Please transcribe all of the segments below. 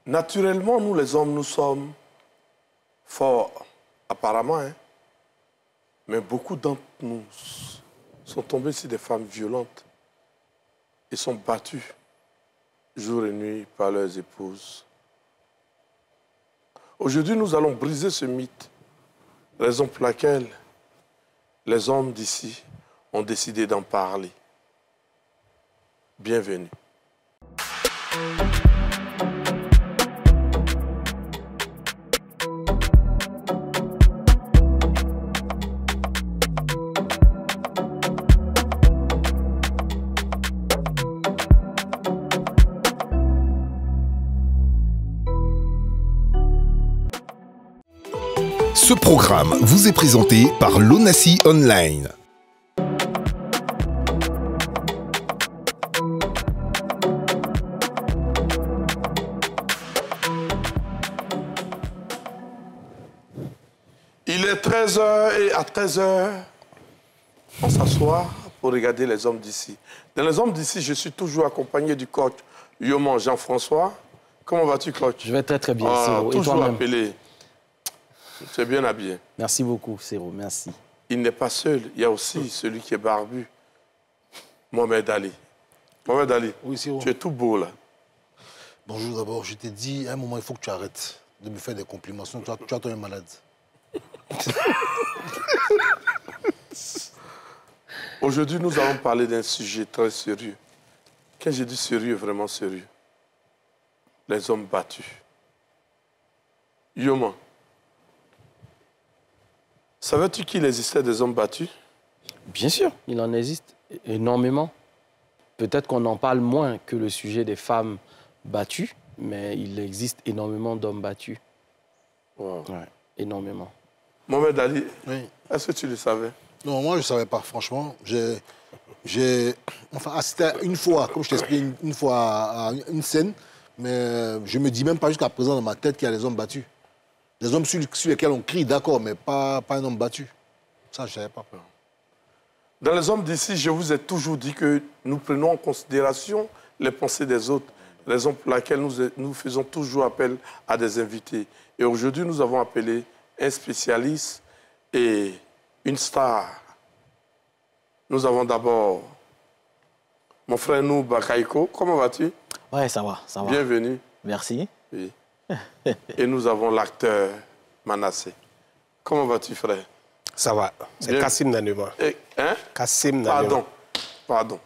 Naturellement, nous les hommes, nous sommes forts, apparemment, hein? Mais beaucoup d'entre nous sont tombés sur des femmes violentes et sont battus jour et nuit par leurs épouses. Aujourd'hui, nous allons briser ce mythe, raison pour laquelle les hommes d'ici ont décidé d'en parler. Bienvenue. Ce programme vous est présenté par l'ONACI Online. Il est 13h et à 13h, on s'assoit pour regarder les hommes d'ici. Dans les hommes d'ici, je suis toujours accompagné du coach Yoman Jean-François. Comment vas-tu, coach? Je vais très très bien, Ah, Sero. Et toujours toi-même? appelé. Tu es bien habillé. Merci beaucoup, Sero, merci. Il n'est pas seul, il y a aussi celui qui est barbu, Mohamed Ali. Mohamed Ali, oui, Sero. Tu es tout beau là. Bonjour d'abord, je t'ai dit, à un moment, il faut que tu arrêtes de me faire des compliments, sinon tu as toi un malade. Aujourd'hui, nous allons parler d'un sujet très sérieux. Quand j'ai dit sérieux, vraiment sérieux. Les hommes battus. Yoman, savais-tu qu'il existait des hommes battus? Bien sûr, il en existe énormément. Peut-être qu'on en parle moins que le sujet des femmes battues, mais il existe énormément d'hommes battus. Wow. Ouais, énormément. Mohamed Ali, Oui. est-ce que tu le savais? Non, moi, je ne savais pas, franchement. J'ai enfin, assisté à une fois, comme je t'ai expliqué, une fois à une scène, mais je ne me dis même pas jusqu'à présent dans ma tête qu'il y a des hommes battus. Des hommes sur lesquels on crie, d'accord, mais pas un homme battu. Ça, je ne savais pas. Dans les hommes d'ici, je vous ai toujours dit que nous prenons en considération les pensées des autres, raison pour laquelle nous faisons toujours appel à des invités. Et aujourd'hui, nous avons appelé un spécialiste et une star. Nous avons d'abord mon frère Nou Bakaïko. Comment vas-tu? Ouais, ça va, ça va. Bienvenue. Merci. Oui. Et nous avons l'acteur Manassé. Comment vas-tu, frère? Ça va. C'est Bien. Kassim Nanema. Hein? Kassim Nanema. Pardon.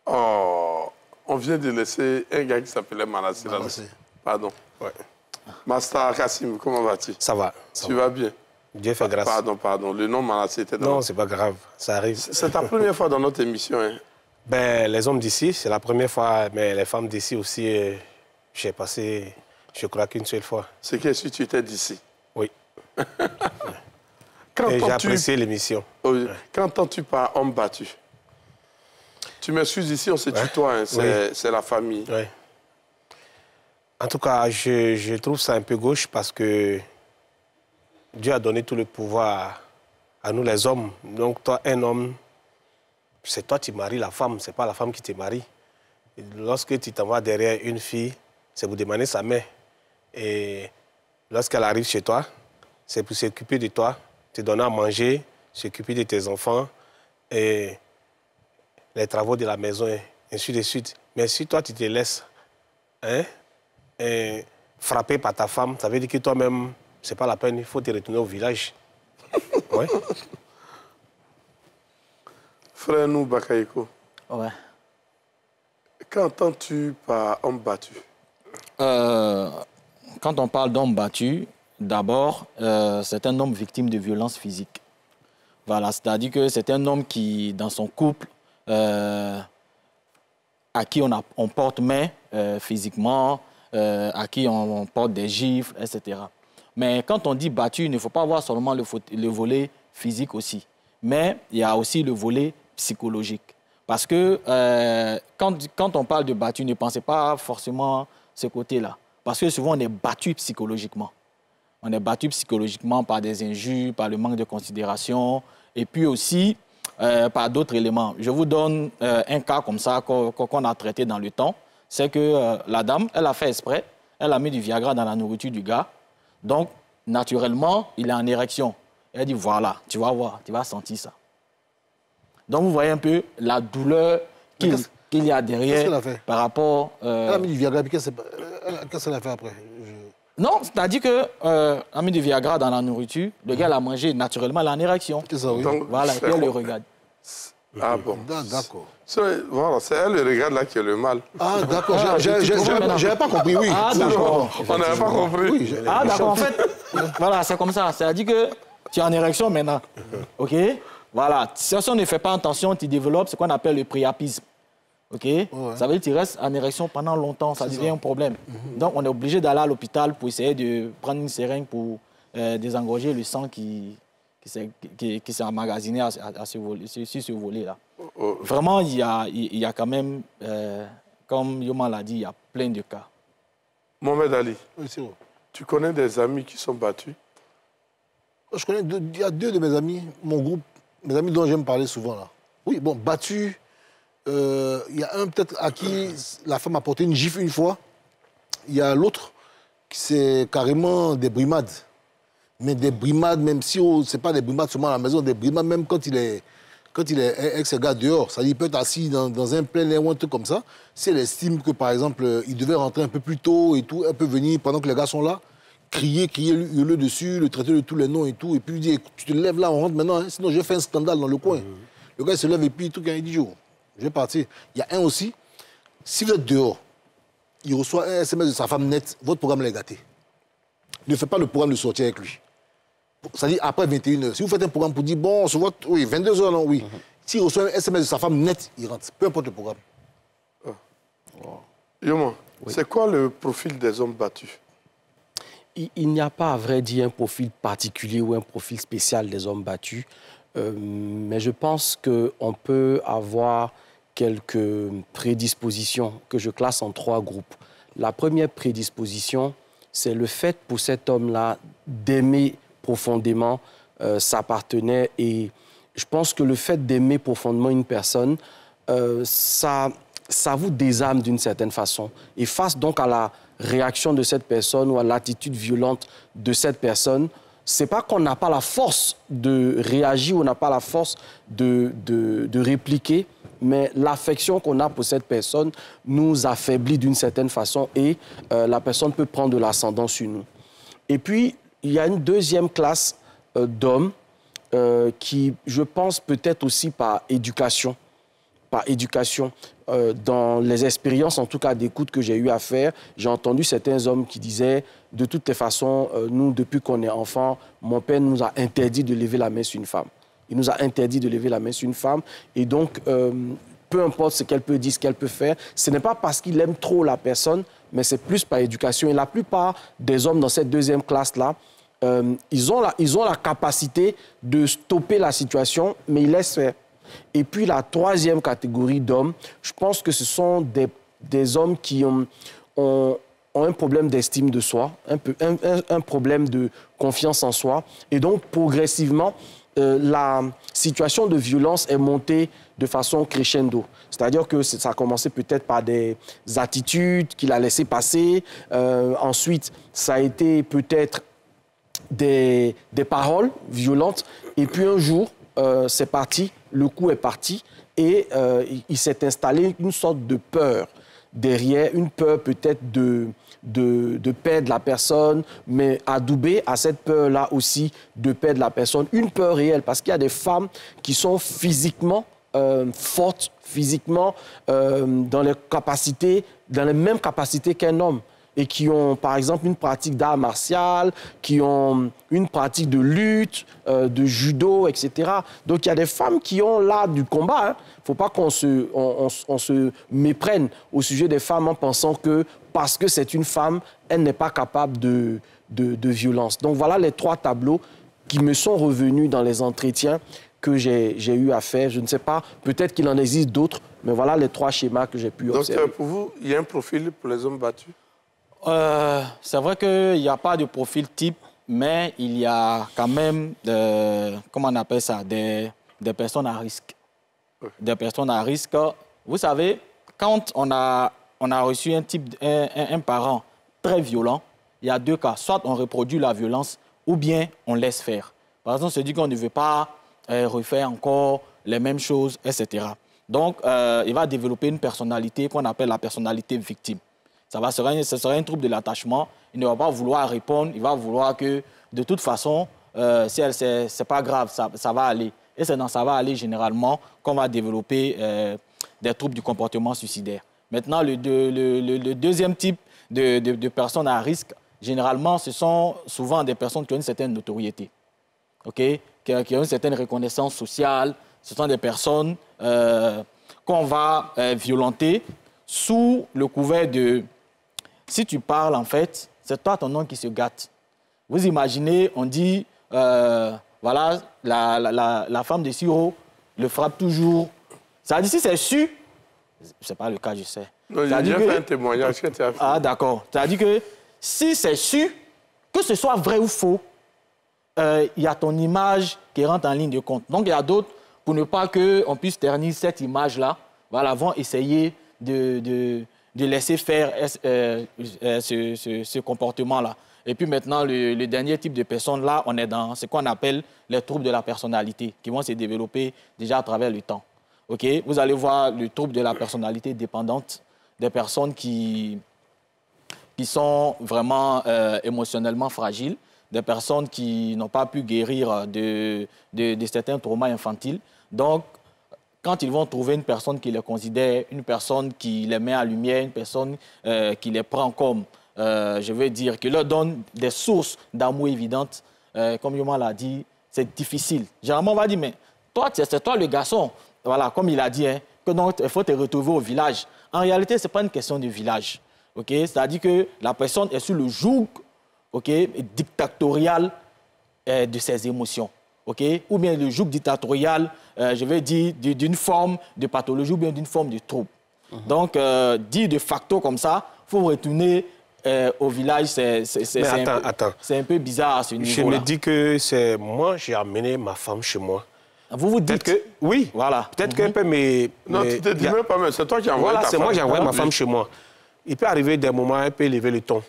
Oh, on vient de laisser un gars qui s'appelait Manassé. Manassé. Pardon. Ouais. Master Kassim, comment vas-tu? Ça va. Tu vas bien? Dieu fait grâce. Pardon. Le nom Manassé était dans... Non, c'est pas grave. Ça arrive. C'est ta première fois dans notre émission, hein? Ben, les hommes d'ici, c'est la première fois, mais les femmes d'ici aussi, j'ai passé, je crois qu'une seule fois. C'est que si tu étais d'ici. Oui. Quand Et j'ai entends-tu- apprécié l'émission. Oui. Quand entends-tu par homme battu? Tu m'excuses, ici, on se tutoie, hein? C'est la famille. Oui. En tout cas, je trouve ça un peu gauche parce que Dieu a donné tout le pouvoir à nous les hommes. Donc toi, un homme, c'est toi qui maries la femme, c'est pas la femme qui te marie. Et lorsque tu t'en vas derrière une fille, c'est pour demander sa main. Et lorsqu'elle arrive chez toi, c'est pour s'occuper de toi, te donner à manger, s'occuper de tes enfants et les travaux de la maison, et ainsi de suite. Mais si toi, tu te laisses frapper par ta femme, ça veut dire que toi-même, c'est pas la peine, il faut te retourner au village. Ouais. Frère Nou Bakaïko, Ouais. qu'entends-tu par homme battu? Quand on parle d'homme battu, d'abord, c'est un homme victime de violences physiques. Voilà, c'est-à-dire que c'est un homme qui, dans son couple, à qui on porte main physiquement, à qui on porte des gifles, etc. Mais quand on dit battu, il ne faut pas voir seulement le volet physique aussi. Mais il y a aussi le volet psychologique. Parce que quand on parle de battu, ne pensez pas forcément ce côté-là. Parce que souvent, on est battu psychologiquement. On est battu psychologiquement par des injures, par le manque de considération, et puis aussi par d'autres éléments. Je vous donne un cas comme ça qu'on a traité dans le temps. C'est que la dame, elle a fait exprès elle a mis du Viagra dans la nourriture du gars. Donc, naturellement, il est en érection. Elle dit, voilà, tu vas voir, tu vas sentir ça. Donc, vous voyez un peu la douleur qu'il y a derrière. Qu'est-ce qu'elle a fait par rapport... Elle a mis du Viagra, puis qu'est-ce qu'elle a fait après? Non, c'est-à-dire qu'elle a mis du Viagra dans la nourriture. Le gars l'a mangé, naturellement, elle a en érection. C'est ça, oui. Donc, Voilà, et puis elle le regarde. Ah bon. D'accord. Voilà, c'est elle le regarde là qui est le mal. Ah, d'accord. J'avais pas compris, oui. Ah, d'accord. On n'avait pas compris. Oui, Ah, d'accord, en fait, voilà, c'est comme ça. C'est-à-dire que tu es en érection maintenant. OK? Voilà. Si on ne fait pas attention, tu développes ce qu'on appelle le priapisme. OK? Ça veut dire que tu restes en érection pendant longtemps. Ça devient un problème. Donc, on est obligé d'aller à l'hôpital pour essayer de prendre une seringue pour désengorger le sang qui s'est emmagasiné sur ce volet-là. Vraiment, il y a quand même, comme Yoman l'a dit, il y a plein de cas. Mohamed Ali, Oui, c'est bon. tu connais des amis qui sont battus? Je connais il y a deux de mes amis, mon groupe, mes amis dont j'aime parler souvent là. Oui, bon, battus. Il y a un peut-être à qui la femme a porté une gifle une fois. Il y a l'autre qui c'est carrément des brimades. Mais des brimades, même si ce n'est pas des brimades seulement à la maison, des brimades même quand il est avec ses gars dehors. Ça, il peut être assis dans un plein air ou un truc comme ça. Si elle estime que, par exemple, il devait rentrer un peu plus tôt et tout, elle peut venir pendant que les gars sont là, crier, hurler dessus, le traiter de tous les noms et tout, et puis lui dire, tu te lèves là, on rentre maintenant, hein, sinon j'ai fait un scandale dans le coin. Le gars, il se lève et puis tout, il dit, je vais partir. Il y a un aussi, si vous êtes dehors, il reçoit un SMS de sa femme net, votre programme est gâté. Ne faites pas le programme de sortir avec lui. C'est-à-dire après 21h. Si vous faites un programme pour dire, bon, on se voit, oui, 22h, non, oui. S'il reçoit un SMS de sa femme net, il rentre. Peu importe le programme. Yoman, c'est quoi le profil des hommes battus? Il n'y a pas, à vrai dire, un profil particulier ou un profil spécial des hommes battus. Mais je pense qu'on peut avoir quelques prédispositions que je classe en 3 groupes. La première prédisposition, c'est le fait pour cet homme-là d'aimer profondément sa partenaire. Et je pense que le fait d'aimer profondément une personne, ça vous désarme d'une certaine façon. Et face donc à la réaction de cette personne ou à l'attitude violente de cette personne, c'est pas qu'on n'a pas la force de réagir ou on n'a pas la force de répliquer, mais l'affection qu'on a pour cette personne nous affaiblit d'une certaine façon et la personne peut prendre de l'ascendant sur nous. Et puis, il y a une deuxième classe d'hommes qui, je pense, peut-être aussi par éducation, dans les expériences, en tout cas d'écoute que j'ai eu à faire, j'ai entendu certains hommes qui disaient, de toutes les façons, nous, depuis qu'on est enfant, mon père nous a interdit de lever la main sur une femme. Il nous a interdit de lever la main sur une femme. Et donc, peu importe ce qu'elle peut dire, ce qu'elle peut faire, ce n'est pas parce qu'il aime trop la personne, mais c'est plus par éducation. Et la plupart des hommes dans cette deuxième classe-là, ils ont la capacité de stopper la situation, mais ils laissent faire. Et puis la troisième catégorie d'hommes, je pense que ce sont des hommes qui ont un problème d'estime de soi, un problème de confiance en soi. Et donc, progressivement, la situation de violence est montée de façon crescendo. C'est-à-dire que ça a commencé peut-être par des attitudes qu'il a laissées passer. Ensuite, ça a été peut-être des paroles violentes. Et puis un jour, c'est parti, le coup est parti et il s'est installé une sorte de peur derrière, une peur peut-être de perdre la personne, mais adoubée à cette peur-là aussi de perdre la personne. Une peur réelle, parce qu'il y a des femmes qui sont physiquement fortes, physiquement dans les mêmes capacités qu'un homme, et qui ont, par exemple, une pratique d'art martial, qui ont une pratique de lutte, de judo, etc. Donc, il y a des femmes qui ont l'art du combat. Il ne faut pas qu'on se méprenne au sujet des femmes en pensant que, parce que c'est une femme, elle n'est pas capable de violence. Donc, voilà les 3 tableaux qui me sont revenus dans les entretiens que j'ai eu à faire. Je ne sais pas, peut-être qu'il en existe d'autres, mais voilà les 3 schémas que j'ai pu observer. Donc, pour vous, il y a un profil pour les hommes battus? C'est vrai qu'il n'y a pas de profil type, mais il y a quand même, comment on appelle ça, des personnes à risque. Des personnes à risque. Vous savez, quand on a reçu un parent très violent, il y a 2 cas. Soit on reproduit la violence ou bien on laisse faire. Par exemple, on se dit qu'on ne veut pas refaire encore les mêmes choses, etc. Donc, il va développer une personnalité qu'on appelle la personnalité victime. Ce sera un trouble de l'attachement. Il ne va pas vouloir répondre. Il va vouloir que, de toute façon, c'est pas grave, ça va aller. Et c'est dans ça va aller généralement qu'on va développer des troubles du comportement suicidaire. Maintenant, le deuxième type de personnes à risque, généralement, ce sont souvent des personnes qui ont une certaine notoriété, okay? qui ont une certaine reconnaissance sociale. Ce sont des personnes qu'on va violenter sous le couvert de... Si tu parles, en fait, c'est toi ton nom qui se gâte. Vous imaginez, on dit, voilà, la femme de Siro le frappe toujours. Ça veut dire, si c'est su, c'est pas le cas, je sais. Non, j'ai fait un témoignage que tu as fait. Ah, d'accord. Ça veut dire que si c'est su, que ce soit vrai ou faux, il y a ton image qui rentre en ligne de compte. Donc, il y a d'autres, pour ne pas qu'on puisse ternir cette image-là, voilà, vont essayer de laisser faire ce comportement-là. Et puis maintenant, le dernier type de personnes, là, on est dans ce qu'on appelle les troubles de la personnalité, qui vont se développer déjà à travers le temps. Okay? Vous allez voir le trouble de la personnalité dépendante, des personnes qui sont vraiment émotionnellement fragiles, des personnes qui n'ont pas pu guérir de certains traumas infantiles. Donc, quand ils vont trouver une personne qui les considère, une personne qui les met en lumière, une personne qui les prend comme, je veux dire, qui leur donne des sources d'amour évidentes, comme Yoma l'a dit, c'est difficile. Généralement, on va dire, mais toi, c'est toi le garçon, voilà, comme il a dit, hein, que donc il faut te retrouver au village. En réalité, ce n'est pas une question de village. Okay? C'est-à-dire que la personne est sous le joug dictatorial de ses émotions. Okay? Ou bien le joug dictatorial, je vais dire, d'une forme de pathologie ou bien d'une forme de trouble. Donc, dit de facto comme ça, il faut retourner au village, c'est un peu bizarre à ce niveau-là. Je me dis que c'est moi, j'ai amené ma femme chez moi. Vous vous dites que oui, voilà. Peut-être qu'elle peut me... Non, tu te dis même pas, mais c'est toi qui as envoyé ta femme. Voilà, c'est moi qui ai envoyé ma femme chez moi. Il peut arriver des moments, elle peut élever le ton.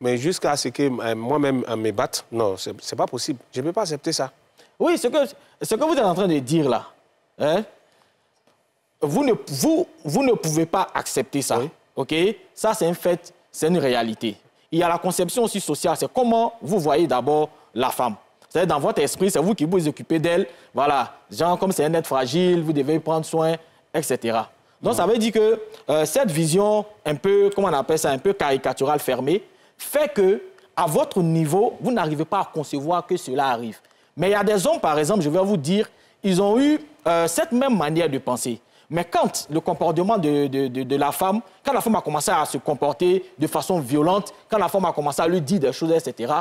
Mais jusqu'à ce que moi-même me batte, non, c'est pas possible. Je ne peux pas accepter ça. Oui, ce que vous êtes en train de dire là, hein, vous ne pouvez pas accepter ça. Oui. OK? Ça, c'est un fait, c'est une réalité. Il y a la conception aussi sociale, c'est comment vous voyez d'abord la femme. C'est-à-dire, dans votre esprit, c'est vous qui vous occupez d'elle. Voilà, genre, comme c'est un être fragile, vous devez prendre soin, etc. Donc, ça veut dire que cette vision un peu, comment on appelle ça, un peu caricaturale, fermée, fait que, à votre niveau, vous n'arrivez pas à concevoir que cela arrive. Mais il y a des hommes, par exemple, je vais vous dire, ils ont eu cette même manière de penser. Mais quand le comportement de la femme, quand la femme a commencé à se comporter de façon violente, quand la femme a commencé à lui dire des choses, etc.,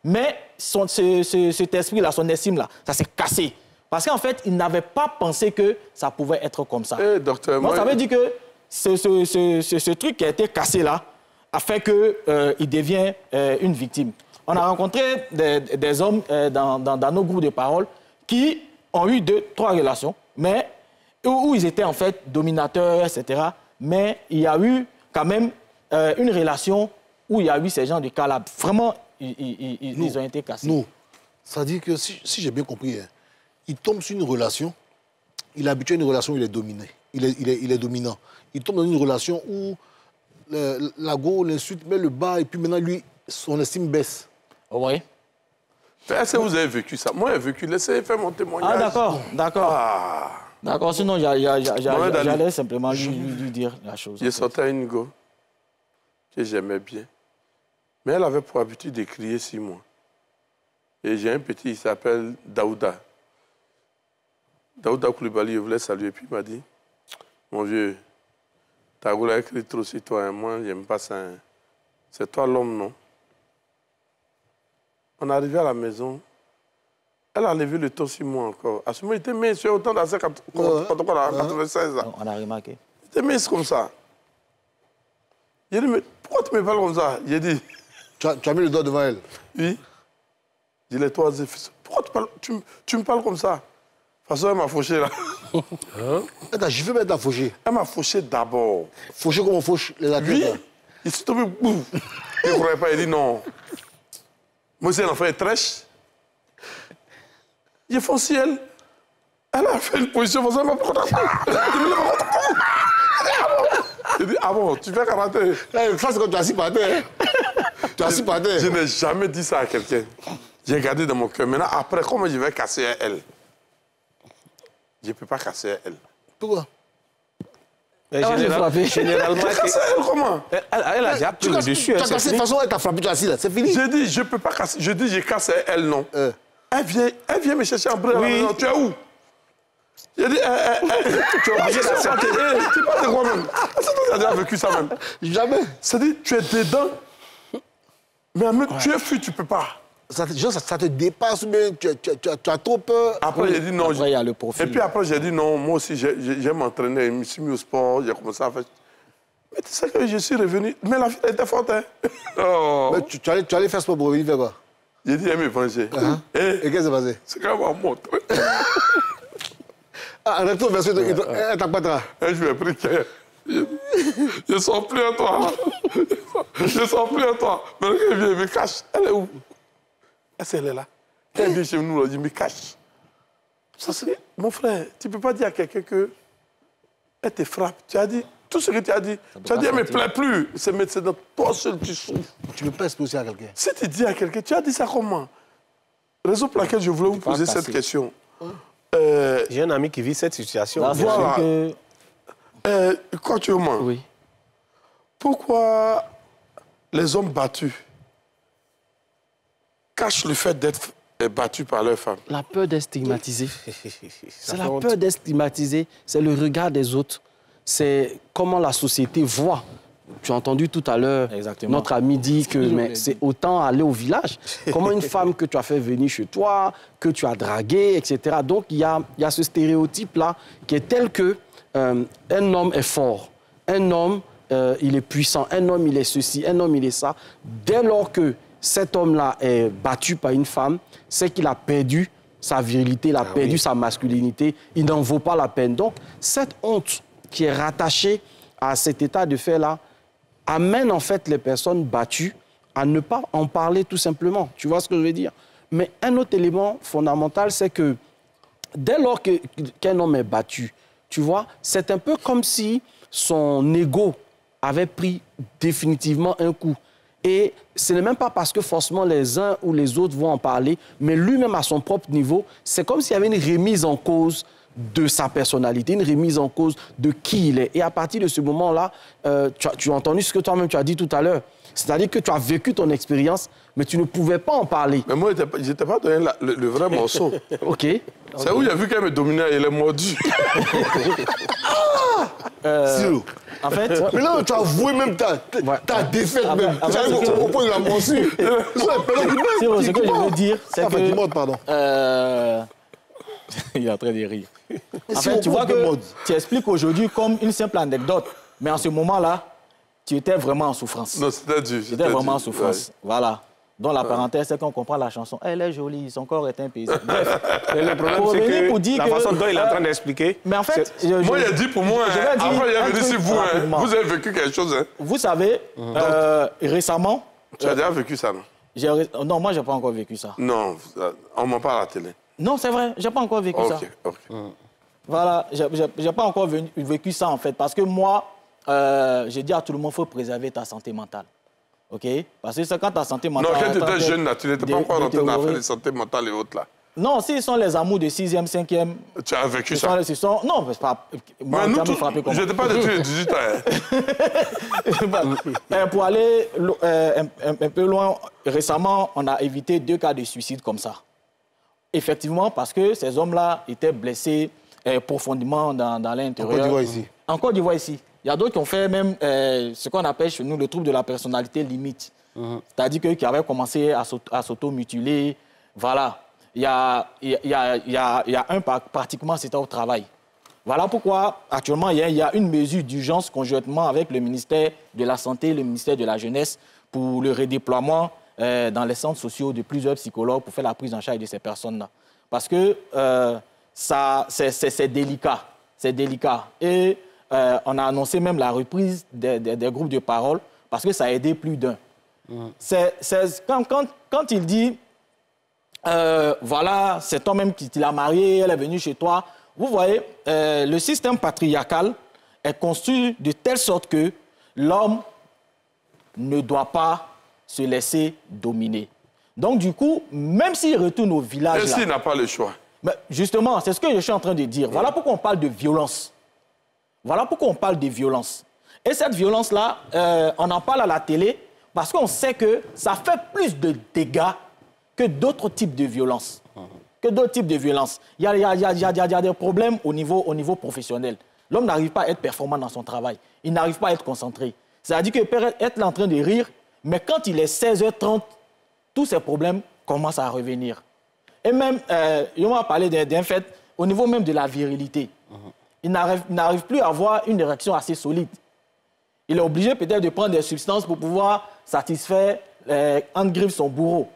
mais cet esprit-là, son estime-là, ça s'est cassé. Parce qu'en fait, il n'avait pas pensé que ça pouvait être comme ça. Docteur, donc, ça veut dire que ce truc qui a été cassé là a fait qu'il devient une victime. On a rencontré des hommes dans nos groupes de parole qui ont eu 2-3 relations, mais où ils étaient en fait dominateurs, etc. Mais il y a eu quand même une relation où il y a eu ces gens de cas-là. Vraiment, ils ont été cassés. Non. Ça dit que, si j'ai bien compris, hein, il tombe sur une relation, il est habitué à une relation où il est dominé. Il est dominant. Il tombe dans une relation où la go l'insulte, met le bas, et puis maintenant, lui, son estime baisse. Oui. Est-ce que vous avez vécu ça? Moi, j'ai vécu. Laissez faire mon témoignage. Ah, d'accord, d'accord. Ah. D'accord, sinon, j'allais simplement lui dire la chose. J'ai sorti à une go que j'aimais bien. Mais elle avait pour habitude de crier sur moi. Et j'ai un petit, il s'appelle Daouda. Daouda Koulibaly, je voulais saluer. Puis il m'a dit, mon vieux, ta go a écrit trop sur toi. Et moi, je n'aime pas ça. Hein. C'est toi l'homme, non? On est arrivé à la maison. Elle a levé le ton sur moi encore. À ce moment, il était mince, autant dans ces 96 ans. On a remarqué. Il était mince comme ça. J'ai dit, mais pourquoi tu me parles comme ça? J'ai dit... Tu as mis le doigt devant elle? Oui. J'ai dit, toi, pourquoi tu me parles comme ça? De toute façon, elle m'a fauché, là. Elle t'a giflé, mais elle t'a fauché. Elle m'a fauché d'abord. Fauché comme on fauche les athlètes? Oui. Il s'est tombé, boum. Il ne croyait pas, il dit non. Moi, c'est l'enfant est trèche. Il est foncé, elle. Elle a fait une position comme ça, mais pourquoi il dit, ah bon, tu fais karaté. Ça, c'est quand tu as assis par terre. Tu as assis par terre. Je n'ai jamais dit ça à quelqu'un. J'ai gardé dans mon cœur. Maintenant, après, comment je vais casser elle? Je ne peux pas casser elle. Pourquoi? Généralement, Casser elle, comment? elle a déjà pris le dessus. Tu as cassé de toute façon, elle t'a frappé, tu as assis là. C'est fini. J'ai dit, je ne peux pas casser. Je dis, j'ai cassé elle, non. Elle vient me chercher en brûlant. Oui. Tu es où? J'ai dit, tu es obligé d'accepter. Tu parles de quoi même? Tu as déjà vécu ça même? Jamais. C'est-à-dire, tu es dedans, mais en même tu es fui, tu ne peux pas. Ça te dépasse, mais tu as trop peur. Après, j'ai dit non. Après, il y a le profil. Et puis après, j'ai dit non, moi aussi, j'aime m'entraîner. Je me suis mis au sport, j'ai commencé à faire. Mais tu sais que je suis revenu. Mais la fille, elle était forte, hein. Oh. Mais tu allais faire sport pour revenir faire quoi? J'ai dit, elle me venger. Et qu'est-ce qui s'est passé? C'est quand même un mot. Ah, retour vers ce elle t'a pas tra. Je lui ai pris qu'elle. Je ne sens plus à toi. Je ne sens plus à toi. Mais quand elle vient, elle me cache. Elle est où? Elle est là. Quand elle vient chez nous, elle me cache. Ça, c'est... Mon frère, tu ne peux pas dire à quelqu'un qu'elle te frappe. Tu as dit, tout ce que tu as dit, elle ne me plaît plus. C'est dans toi seul tu souffres. Tu ne peux pas exposer à quelqu'un. Si tu dis à quelqu'un, tu as dit ça comment? Raison pour laquelle je voulais vous poser cette question. J'ai un ami qui vit cette situation. Là, Voilà. Quand tu mens, Oui. pourquoi les hommes battus cachent le fait d'être battus par leurs femmes? La peur d'être stigmatisé. C'est la fait honte. peur d'être stigmatisé. C'est le regard des autres. C'est comment la société voit. Tu as entendu tout à l'heure, Exactement. notre ami dit que mais c'est autant aller au village. Comment une femme que tu as fait venir chez toi, que tu as draguée, etc. Donc, il y a ce stéréotype-là qui est tel que un homme est fort, un homme, il est puissant, un homme, il est ceci, un homme, il est ça. Dès lors que cet homme-là est battu par une femme, c'est qu'il a perdu sa virilité, il a perdu sa masculinité, il n'en vaut pas la peine. Donc, cette honte qui est rattachée à cet état de fait-là amène en fait les personnes battues à ne pas en parler tout simplement. Tu vois ce que je veux dire? Mais un autre élément fondamental, c'est que dès lors qu'un homme est battu, tu vois, c'est un peu comme si son ego avait pris définitivement un coup. Et ce n'est même pas parce que forcément les uns ou les autres vont en parler, mais lui-même à son propre niveau, c'est comme s'il y avait une remise en cause de sa personnalité, une remise en cause de qui il est. Et à partir de ce moment-là, tu as entendu ce que toi-même tu as dit tout à l'heure. C'est-à-dire que tu as vécu ton expérience, mais tu ne pouvais pas en parler. Mais moi, je ne t'ai pas donné le vrai morceau. OK. C'est où il a vu qu'elle me dominait, il est mordu. En fait, Mais là, tu as avoué même ta défaite même. Tu arrives au point de la morsure. ce que je veux dire, c'est Enfin, que... du mode, pardon. Il est en train de rire. En si fait, on tu vois compte de que mode. tu expliques aujourd'hui comme une simple anecdote, mais en ce moment-là, tu étais vraiment en souffrance. Non, c'était dur. Tu étais vraiment en souffrance. Voilà. Donc la parenthèse, c'est qu'on comprend la chanson. Elle est jolie, son corps est un paysage. Bref, Le problème, pour c'est revenir que pour dire la que, façon dont il est en train d'expliquer... Mais en fait, Moi, il a dit pour moi, je vais hein, dire après il a un venu truc sur vous, hein, rapidement. vous avez vécu quelque chose. Hein. Vous savez, récemment... Tu as déjà vécu ça, non? Non, moi, je n'ai pas encore vécu ça. Non, on ne m'en parle à la télé. Non, c'est vrai, je n'ai pas encore vécu ça. Ok. Voilà, je n'ai pas encore vécu ça, en fait. Parce que moi, j'ai dit à tout le monde, il faut préserver ta santé mentale. OK? Parce que c'est quand ta santé mentale... Non, quand tu étais jeune, là, tu n'étais pas encore rentré dans l'affaire de santé mentale et autres, là. Non, s'ils sont les amours de 6e, 5e... Tu as vécu ça. Non, c'est pas... Moi, Mais nous, me frapper comme je n'étais pas de tous les 18 ans. Hein. Pour aller un peu loin, récemment, on a évité 2 cas de suicide comme ça. Effectivement, parce que ces hommes-là étaient blessés profondément dans l'intérieur. En Côte d'Ivoire ici. En Côte d'Ivoire ici. Il y a d'autres qui ont fait même ce qu'on appelle chez nous le trouble de la personnalité limite. C'est-à-dire qui avaient commencé à s'auto-mutiler. Voilà. Il y a un pratiquement, c'était au travail. Voilà pourquoi, actuellement, il y a une mesure d'urgence conjointement avec le ministère de la Santé et le ministère de la Jeunesse pour le redéploiement dans les centres sociaux de plusieurs psychologues pour faire la prise en charge de ces personnes-là. Parce que c'est délicat. C'est délicat. Et on a annoncé même la reprise des groupes de parole parce que ça a aidé plus d'un. Quand il dit, voilà, c'est toi-même qui l'as mariée, elle est venue chez toi, vous voyez, le système patriarcal est construit de telle sorte que l'homme ne doit pas se laisser dominer. Donc, du coup, même s'il retourne au village... Et s'il n'a pas le choix? Mais justement, c'est ce que je suis en train de dire. Voilà pourquoi on parle de violence. Voilà pourquoi on parle de violence. Et cette violence-là, on en parle à la télé parce qu'on sait que ça fait plus de dégâts que d'autres types de violences. Il y a des problèmes au niveau professionnel. L'homme n'arrive pas à être performant dans son travail. Il n'arrive pas à être concentré. C'est-à-dire qu'il peut être en train de rire, mais quand il est 16h30, tous ces problèmes commencent à revenir. Et même, on va parler d'un fait, au niveau même de la virilité. Il n'arrive plus à avoir une érection assez solide. Il est obligé peut-être de prendre des substances pour pouvoir satisfaire, entre griffes, son bourreau.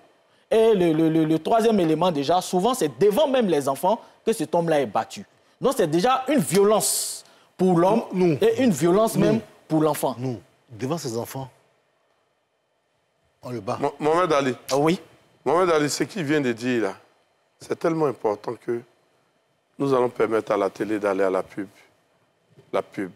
Et le troisième élément, déjà, souvent, c'est devant même les enfants que cet homme-là est battu. Donc, c'est déjà une violence pour l'homme et une violence même pour l'enfant. Nous, devant ces enfants, on le bat. Mohamed Ali. Ah oui. Mohamed Ali, ce qu'il vient de dire là, c'est tellement important que nous allons permettre à la télé d'aller à la pub. La pub.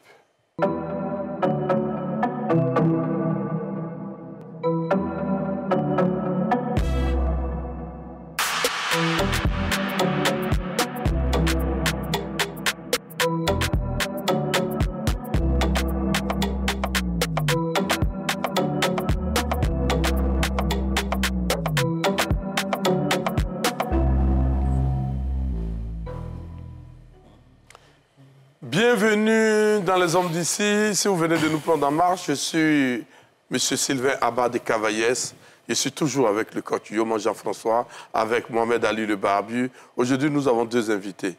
Bienvenue dans Les Hommes d'ici. Si vous venez de nous prendre en marche, je suis M. Sylvain Abba de Cavaillès. Je suis toujours avec le coach Yoman Jean-François, avec Mohamed Ali le Barbu. Aujourd'hui, nous avons deux invités,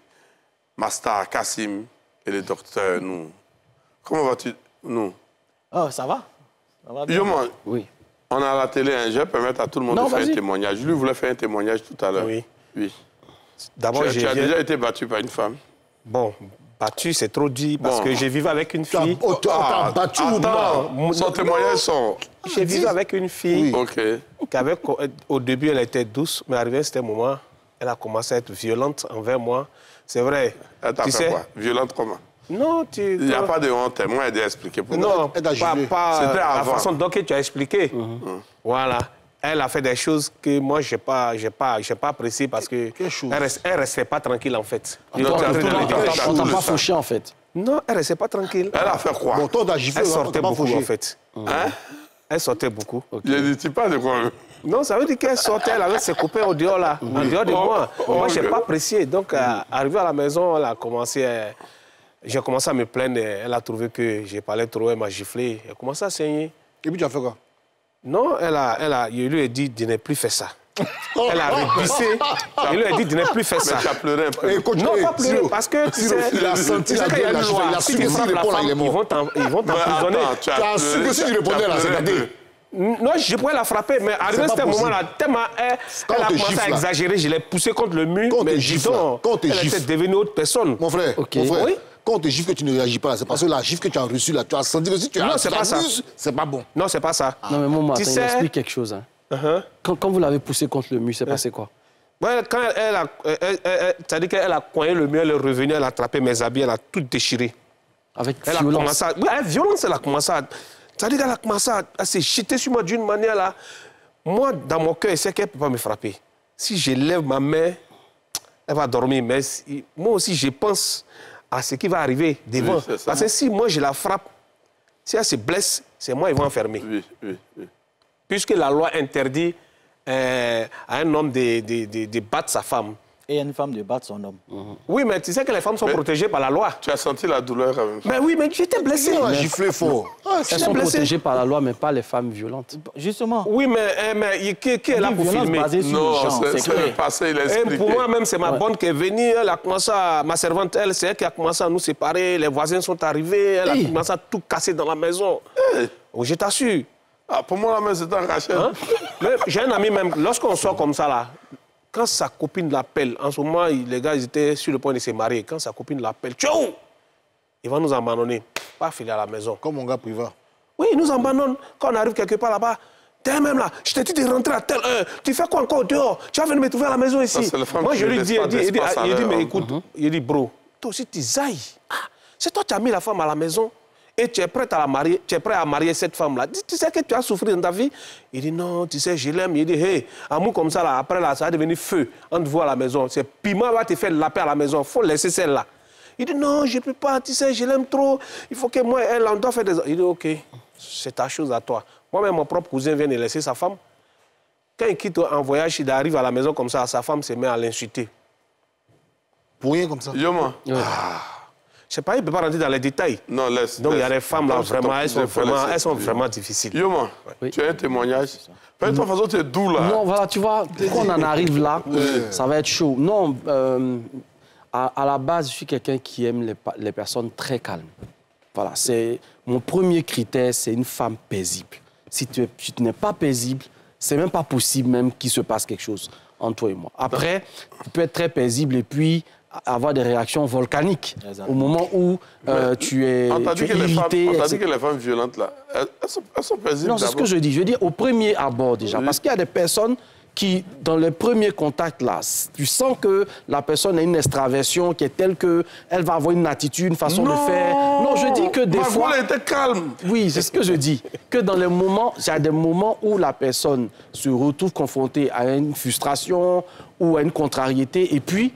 Master Kassim et le docteur Nou. Comment vas-tu, Nou? Oh, ça va. Ça va bien. Yoman, Oui. on a à la télé, je vais permettre à tout le monde de faire un témoignage. Lui voulait faire un témoignage tout à l'heure. Oui. Oui. D'abord, Tu as déjà été battu par une femme? Bon, battu, c'est trop dit, parce que j'ai vécu avec une fille. T'as battu ou pas? Son témoignage sont... J'ai vécu avec une fille OK. au début, elle était douce, mais arrivé à ce moment, elle a commencé à être violente envers moi. C'est vrai. Elle t'a fait quoi? Violente comment? Non, Il n'y a pas de honte. Moi, elle a expliqué pour moi. Non, Elle a giflé. pas C'était la avant. façon dont tu as expliqué. Voilà. Elle a fait des choses que moi, je n'ai pas appréciées parce que Quelle chose? elle ne restait pas tranquille, en fait. Non, tu as tout le temps. On t'a pas fauché, en fait. Non, elle ne restait pas tranquille. Elle a fait quoi? Bon, toi, t'as giflé. Elle on sortait t'a pas beaucoup, fauché. en fait. Hein? Elle sortait beaucoup. J'ai dit, tu parles de quoi? Non, ça veut dire qu'elle sortait, elle avait ses copains au dehors, là, en dehors de moi. Moi, je n'ai pas apprécié. Donc, arrivé à la maison, elle a commencé... J'ai commencé à me plaindre. Elle a trouvé que j'ai parlé trop, elle m'a giflé. Elle a commencé à saigner. Et puis, tu as fait quoi? Non, je lui ai dit de ne plus faire ça. Elle a repoussé. Je lui ai dit de ne plus faire ça. Mais tu as pleuré un peu. Eh, coach, Non, eh, pas pleurer, Siro, parce que tu Siro, sais, il a senti la qu'il y a gueule, une loi. il a Si su tu que frappes s'il la répond là, femme, il est mort. ils vont t'emprisonner. Attends, tu Tu as su que si tu répondais là, c'est la gueule. Non, je pourrais la frapper, mais arrivé à pas ce possible. moment-là, tellement elle Quand a on te commencé gifle, à là. exagérer, je l'ai poussée contre le mur. Quand on te Mais gifle, dis donc, là. Quand on te elle gifle. était devenue autre personne. Mon frère, Ok. mon frère, Oui. quand on te gifle que tu ne réagis pas, là, c'est parce que la gifle que tu as reçue, là, tu as senti que si tu Non, c'est pas ça. abuses, c'est pas bon. Non, c'est pas ça. Non, mais moi, Tu attends, il sais- m'explique quelque chose. Hein. Uh-huh. Quand vous l'avez poussé contre le mur, c'est passé quoi? Ouais, quand c'est-à-dire qu'elle a coigné le mur, elle est revenue, elle a attrapé mes habits, elle a tout déchiré. Avec Elle a violence. commencé à... Oui, avec violence, elle a commencé à... C'est-à-dire qu'elle a commencé à se jeter sur moi d'une manière là. Moi, dans mon cœur, je sais qu'elle ne peut pas me frapper. Si je lève ma main, elle va dormir. Mais moi aussi, je pense à ce qui va arriver devant. Oui, c'est ça. Parce que si moi, je la frappe, si elle se blesse, c'est moi, ils vont enfermer. Oui, oui, oui. Puisque la loi interdit à un homme de battre sa femme. Et une femme de battre son homme. Oui, mais tu sais que les femmes sont protégées par la loi. Tu as senti la douleur quand même. Mais oui, mais j'étais blessé. On a giflé fort. Elles sont protégées par la loi, mais pas les femmes violentes. Justement. Oui, mais qui est là Une pour violence filmer? basée sur le Non, genre, c'est c'est le clair. passé, il a Et expliqué. pour moi-même, c'est ma bonne qui est venue. Elle a commencé à... Ma servante, elle, c'est elle qui a commencé à nous séparer. Les voisins sont arrivés. Elle a commencé à tout casser dans la maison. Oh, je t'assure. Ah, pour moi, la main, c'est un rachet. Hein? Mais j'ai un ami même, lorsqu'on sort comme ça, là, quand sa copine l'appelle, en ce moment, les gars, ils étaient sur le point de se marier. Quand sa copine l'appelle, tchou, il va nous abandonner. Pas filer à la maison. Comme mon gars Priva. Oui, ils nous abandonnent. Quand on arrive quelque part là-bas, t'es même là, je t'ai dit de rentrer à telle heure. Tu fais quoi encore dehors? Tu vas venir me trouver à la maison ici. Moi, je lui dis, il dit, mais écoute, il dit, bro, toi aussi, tu zailles. C'est toi qui as mis la femme à la maison et tu es prêt à la marier, tu es prêt à marier cette femme-là. Tu sais que tu as souffert dans ta vie? Il dit, non, tu sais, je l'aime. Il dit, hey, amour comme ça, là, après, là, ça va devenir feu entre vous à la maison. C'est piment va te faire la paix à la maison. Il faut laisser celle-là. Il dit, non, je ne peux pas, tu sais, je l'aime trop. Il faut que moi, elle, on doit faire des... Il dit, OK, c'est ta chose à toi. Moi-même, mon propre cousin vient de laisser sa femme. Quand il quitte en voyage, il arrive à la maison comme ça, sa femme se met à l'insulter. Pour rien comme ça. Yoma. Je sais pas, il ne peut pas rentrer dans les détails. Non, laisse. Donc, il y a des femmes là, Non, vraiment, elles sont laisser. vraiment difficiles. Yoma, tu as un témoignage. De toute façon, tu es doux là. Non, voilà, tu vois, quand on en arrive là, ça va être chaud. Non, à la base, je suis quelqu'un qui aime les personnes très calmes. Voilà, c'est mon premier critère, c'est une femme paisible. Si tu n'es pas paisible, c'est même pas possible même qu'il se passe quelque chose entre toi et moi. Après, tu peux être très paisible et puis avoir des réactions volcaniques. Exactement. Au moment où tu es irrité. On t'a dit que les femmes violentes, là, elles sont paisibles. Non, c'est ce que je dis. Je dis au premier abord déjà. Parce qu'il y a des personnes qui, dans les premiers contacts, là, tu sens que la personne a une extraversion qui est telle qu'elle va avoir une attitude, une façon de faire. Non, je dis que des fois... elle était calme. Oui, c'est ce que je dis. Que dans les moments, il y a des moments où la personne se retrouve confrontée à une frustration ou à une contrariété, et puis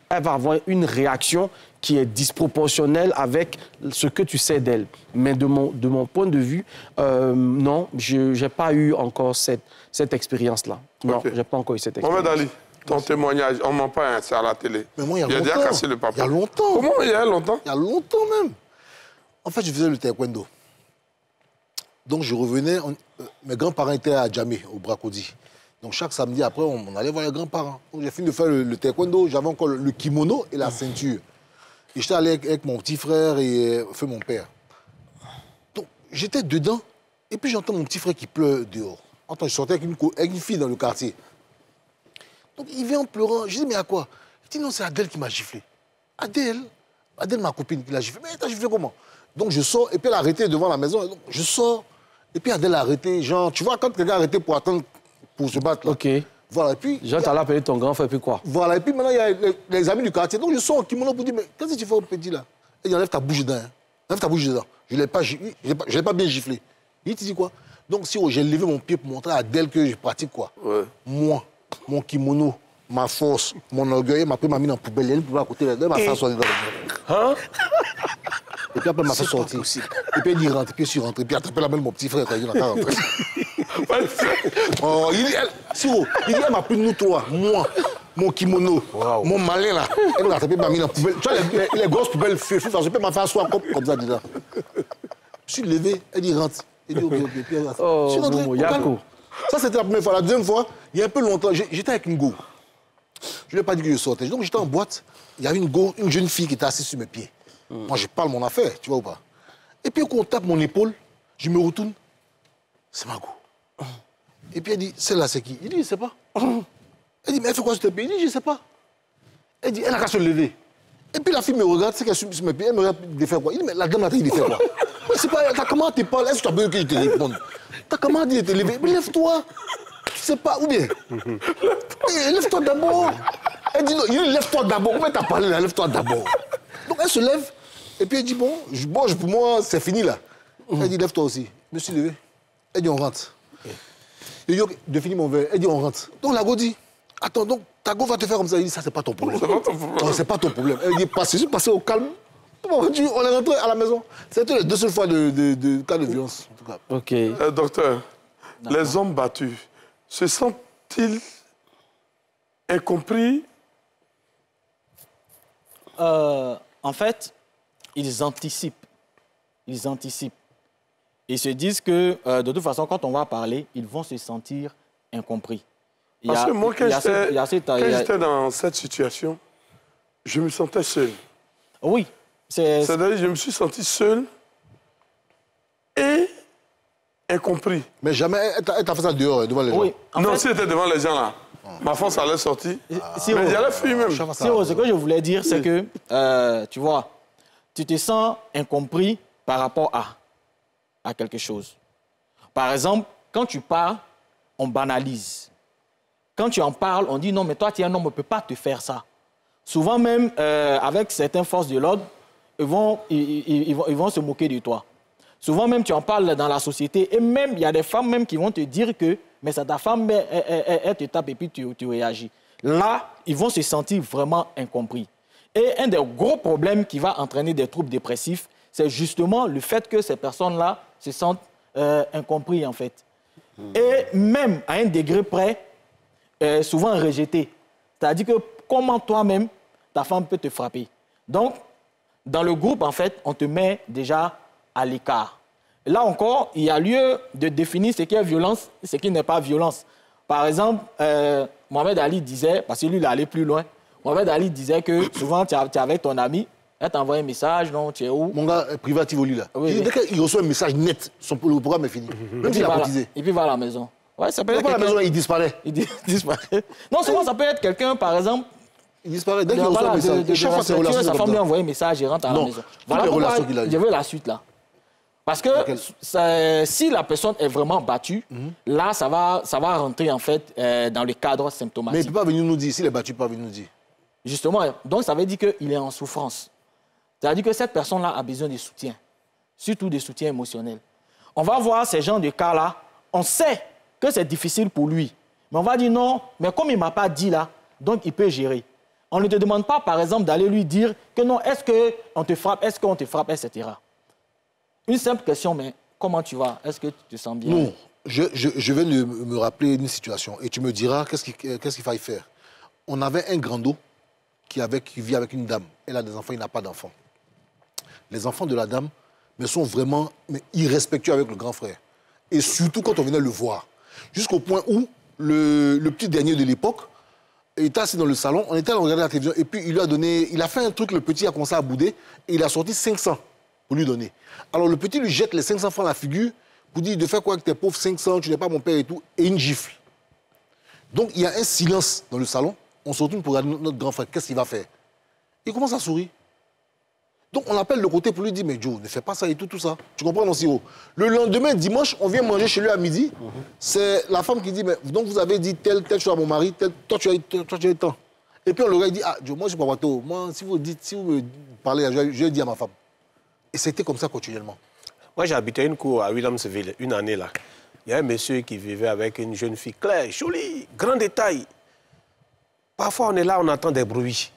elle va avoir une réaction qui est disproportionnelle avec ce que tu sais d'elle. Mais de mon point de vue, non, je n'ai pas eu encore cette expérience-là. Non, je n'ai pas encore eu cette expérience. Mohamed Ali, ton témoignage, on ne ment pas, hein, c'est à la télé. Mais moi, il y a déjà longtemps. cassé le papier. Il y a longtemps. Comment il y a longtemps? Il y a longtemps même. En fait, je faisais le taekwondo. Donc, je revenais... mes grands-parents étaient à Djamé, au Bracodi. Donc, chaque samedi, après, on allait voir les grands-parents. Donc, j'ai fini de faire le taekwondo. J'avais encore le kimono et la ceinture. Et j'étais allé avec mon petit frère et mon père. Donc, j'étais dedans. Et puis, j'entends mon petit frère qui pleure dehors. Je sortais avec une fille dans le quartier. Donc, il vient en pleurant. Je dis, mais à quoi? Il dit, non, c'est Adèle qui m'a giflé. Adèle, ma copine, qui l'a giflé. Mais t'as giflé comment? Donc, je sors. Et puis, elle a arrêté devant la maison. Donc, je sors. Et puis, Adèle a arrêté. Genre, tu vois, quand quelqu'un a arrêté pour attendre, pour se battre, là. OK. Voilà, et puis... Jean, t'as appelé ton grand frère, puis quoi? Voilà, et puis maintenant, il y a les amis du quartier. Donc, je sors en kimono pour dire, mais qu'est-ce que tu fais au petit, là? Il dit, enlève ta bouche dedans. Hein. Enlève ta bouche dedans. Je ne l'ai pas bien giflé. Il te dit quoi? Donc, si j'ai levé mon pied pour montrer à Adèle que je pratique quoi? Moi, mon kimono, ma force, mon orgueil, m'a pris, m'a mis dans la poubelle. Elle pouvait à côté, elle m'a fait sortir. Hein? Et puis après, elle m'a fait sortir. Et puis, il rentre, et puis je suis rentré. Et puis, attrapé la main de mon petit frère quand il est rentré. Il dit, elle m'a pris nous trois, moi, mon kimono, mon malin là. Elle m'a attrapé, m'a mis dans la poubelle. Tu vois, les grosses poubelles feu, je peux m'en faire asseoir comme ça dedans. Je suis levé, elle dit, rentre. Il dit, OK. Puis, je suis rentré. Ça, c'était la première fois. La deuxième fois, il y a un peu longtemps, j'étais avec une go. Je ne lui ai pas dit que je sortais. Donc, j'étais en boîte. Il y avait une go, une jeune fille qui était assise sur mes pieds. Moi, je parle mon affaire, tu vois ou pas? Et puis, quand on tape mon épaule, je me retourne. C'est ma go. Et puis, elle dit, celle-là, c'est qui? Il dit, je ne sais pas. Elle dit, mais elle fait quoi sur tes pieds? Il dit, je ne sais pas. Elle dit, elle n'a qu'à se lever. Et puis, la fille me regarde, c'est qu'elle est sur mes pieds, elle me regarde de faire quoi? Il dit, mais la dame, il dit, fait quoi? Mais c'est pas, t'as comment tu parles? Est-ce que tu as besoin que je te réponde? T'as comment dit de te lever? Mais lève-toi. Tu sais pas, ou bien? Lève-toi d'abord. Elle dit, non, il dit, lève-toi d'abord. Comment t'as parlé là? Lève-toi d'abord. Donc, elle se lève, et puis elle dit, bon, pour moi, c'est fini là. Elle dit, lève-toi aussi. Je me suis levé. Elle dit, on rentre. Je dis, OK, je finis mon verre. Elle dit, on rentre. Donc, la go dit, attends, donc, ta go va te faire comme ça. Il dit, ça, c'est pas ton problème. Non, c'est pas ton problème. Elle dit, je suis passé au calme. On est rentré à la maison. C'était les deux seules fois de cas de violence, en tout cas. OK. Docteur, les hommes battus, se sentent-ils incompris? En fait, ils anticipent. Ils anticipent. Ils se disent que, de toute façon, quand on va parler, ils vont se sentir incompris. Parce que moi, quand j'étais dans cette situation, je me sentais seul. Oui. C'est-à-dire je me suis senti seul et incompris. Mais jamais, elle t'a fait ça dehors, devant les gens? Oui. Non, si elle était devant les gens, là, ma force allait sortir. Mais j'allais fuir même. Ce que je voulais dire, c'est que, tu vois, tu te sens incompris par rapport à... à quelque chose. Par exemple, quand tu parles, on banalise. Quand tu en parles, on dit non, mais toi, tu es un homme, on ne peut pas te faire ça. Souvent même, avec certaines forces de l'ordre, ils vont se moquer de toi. Souvent même, tu en parles dans la société et même, il y a des femmes même qui vont te dire que mais c'est ta femme, elle te tape et puis tu réagis. Là, ils vont se sentir vraiment incompris. Et un des gros problèmes qui va entraîner des troubles dépressifs, c'est justement le fait que ces personnes-là se sentent incompris, en fait. Et même à un degré près, souvent rejeté. C'est-à-dire que comment toi-même, ta femme peut te frapper. Donc, dans le groupe, en fait, on te met déjà à l'écart. Là encore, il y a lieu de définir ce qui est violence et ce qui n'est pas violence. Par exemple, Mohamed Ali disait, parce que lui, il allait plus loin, Mohamed Ali disait que souvent, tu es avec ton ami, elle t'envoie un message, non, tu es où? Mon gars, privatif au lit, là. Oui, Dès qu'il reçoit un message net, le programme est fini. Même s'il a cotisé. Et puis il va à la maison. Ouais, ça peut Il être va pas à la maison, il disparaît. Il disparaît. Non, souvent, ça peut être quelqu'un, par exemple, Il disparaît. Dès qu'il reçoit un message, chaque fois, c'est relation. sa femme lui envoie un message et rentre à la maison. Voilà pourquoi je veux la suite, là. Parce que si la personne est vraiment battue, là, ça va rentrer, en fait, dans le cadre symptomatique. Mais il ne peut pas venir nous dire. S'il est battu, il ne peut pas venir nous dire. Justement, donc ça veut dire qu'il est en souffrance. C'est-à-dire que cette personne-là a besoin de soutien, surtout de soutien émotionnel. On va voir ces gens de cas-là, on sait que c'est difficile pour lui, mais on va dire non, mais comme il ne m'a pas dit là, donc il peut gérer. On ne te demande pas, par exemple, d'aller lui dire que non, est-ce qu'on te frappe, etc. Une simple question, mais comment tu vas? Est-ce que tu te sens bien? Non, je vais me rappeler d'une situation et tu me diras qu'est-ce qu'il faille faire. On avait un grando qui vit avec une dame. Elle a des enfants, il n'a pas d'enfants. Les enfants de la dame sont vraiment irrespectueux avec le grand frère. Et surtout quand on venait le voir. Jusqu'au point où le petit dernier de l'époque était assis dans le salon, on était à regarder la télévision et puis il a fait un truc, le petit a commencé à bouder et il a sorti 500 pour lui donner. Alors le petit lui jette les 500 francs à la figure pour dire de faire quoi avec tes pauvres 500, tu n'es pas mon père et tout, et une gifle. Donc il y a un silence dans le salon. On se retourne pour regarder notre grand frère. Qu'est-ce qu'il va faire? Il commence à sourire. Donc on appelle le côté pour lui dire, mais Joe, ne fais pas ça et tout ça. Tu comprends, mon sirop? Le lendemain, dimanche, on vient manger chez lui à midi. C'est la femme qui dit, mais donc vous avez dit telle chose à mon mari, toi tu as eu temps. Et puis on le regarde, il dit, ah Joe, moi je ne suis pas bateau. Moi, si vous me parlez, je vais dire à ma femme. Et c'était comme ça continuellement. Moi, j'ai habité une cour à Williamsville, une année là. Il y a un monsieur qui vivait avec une jeune fille claire, jolie, grand détail. Parfois, on est là, on entend des bruits.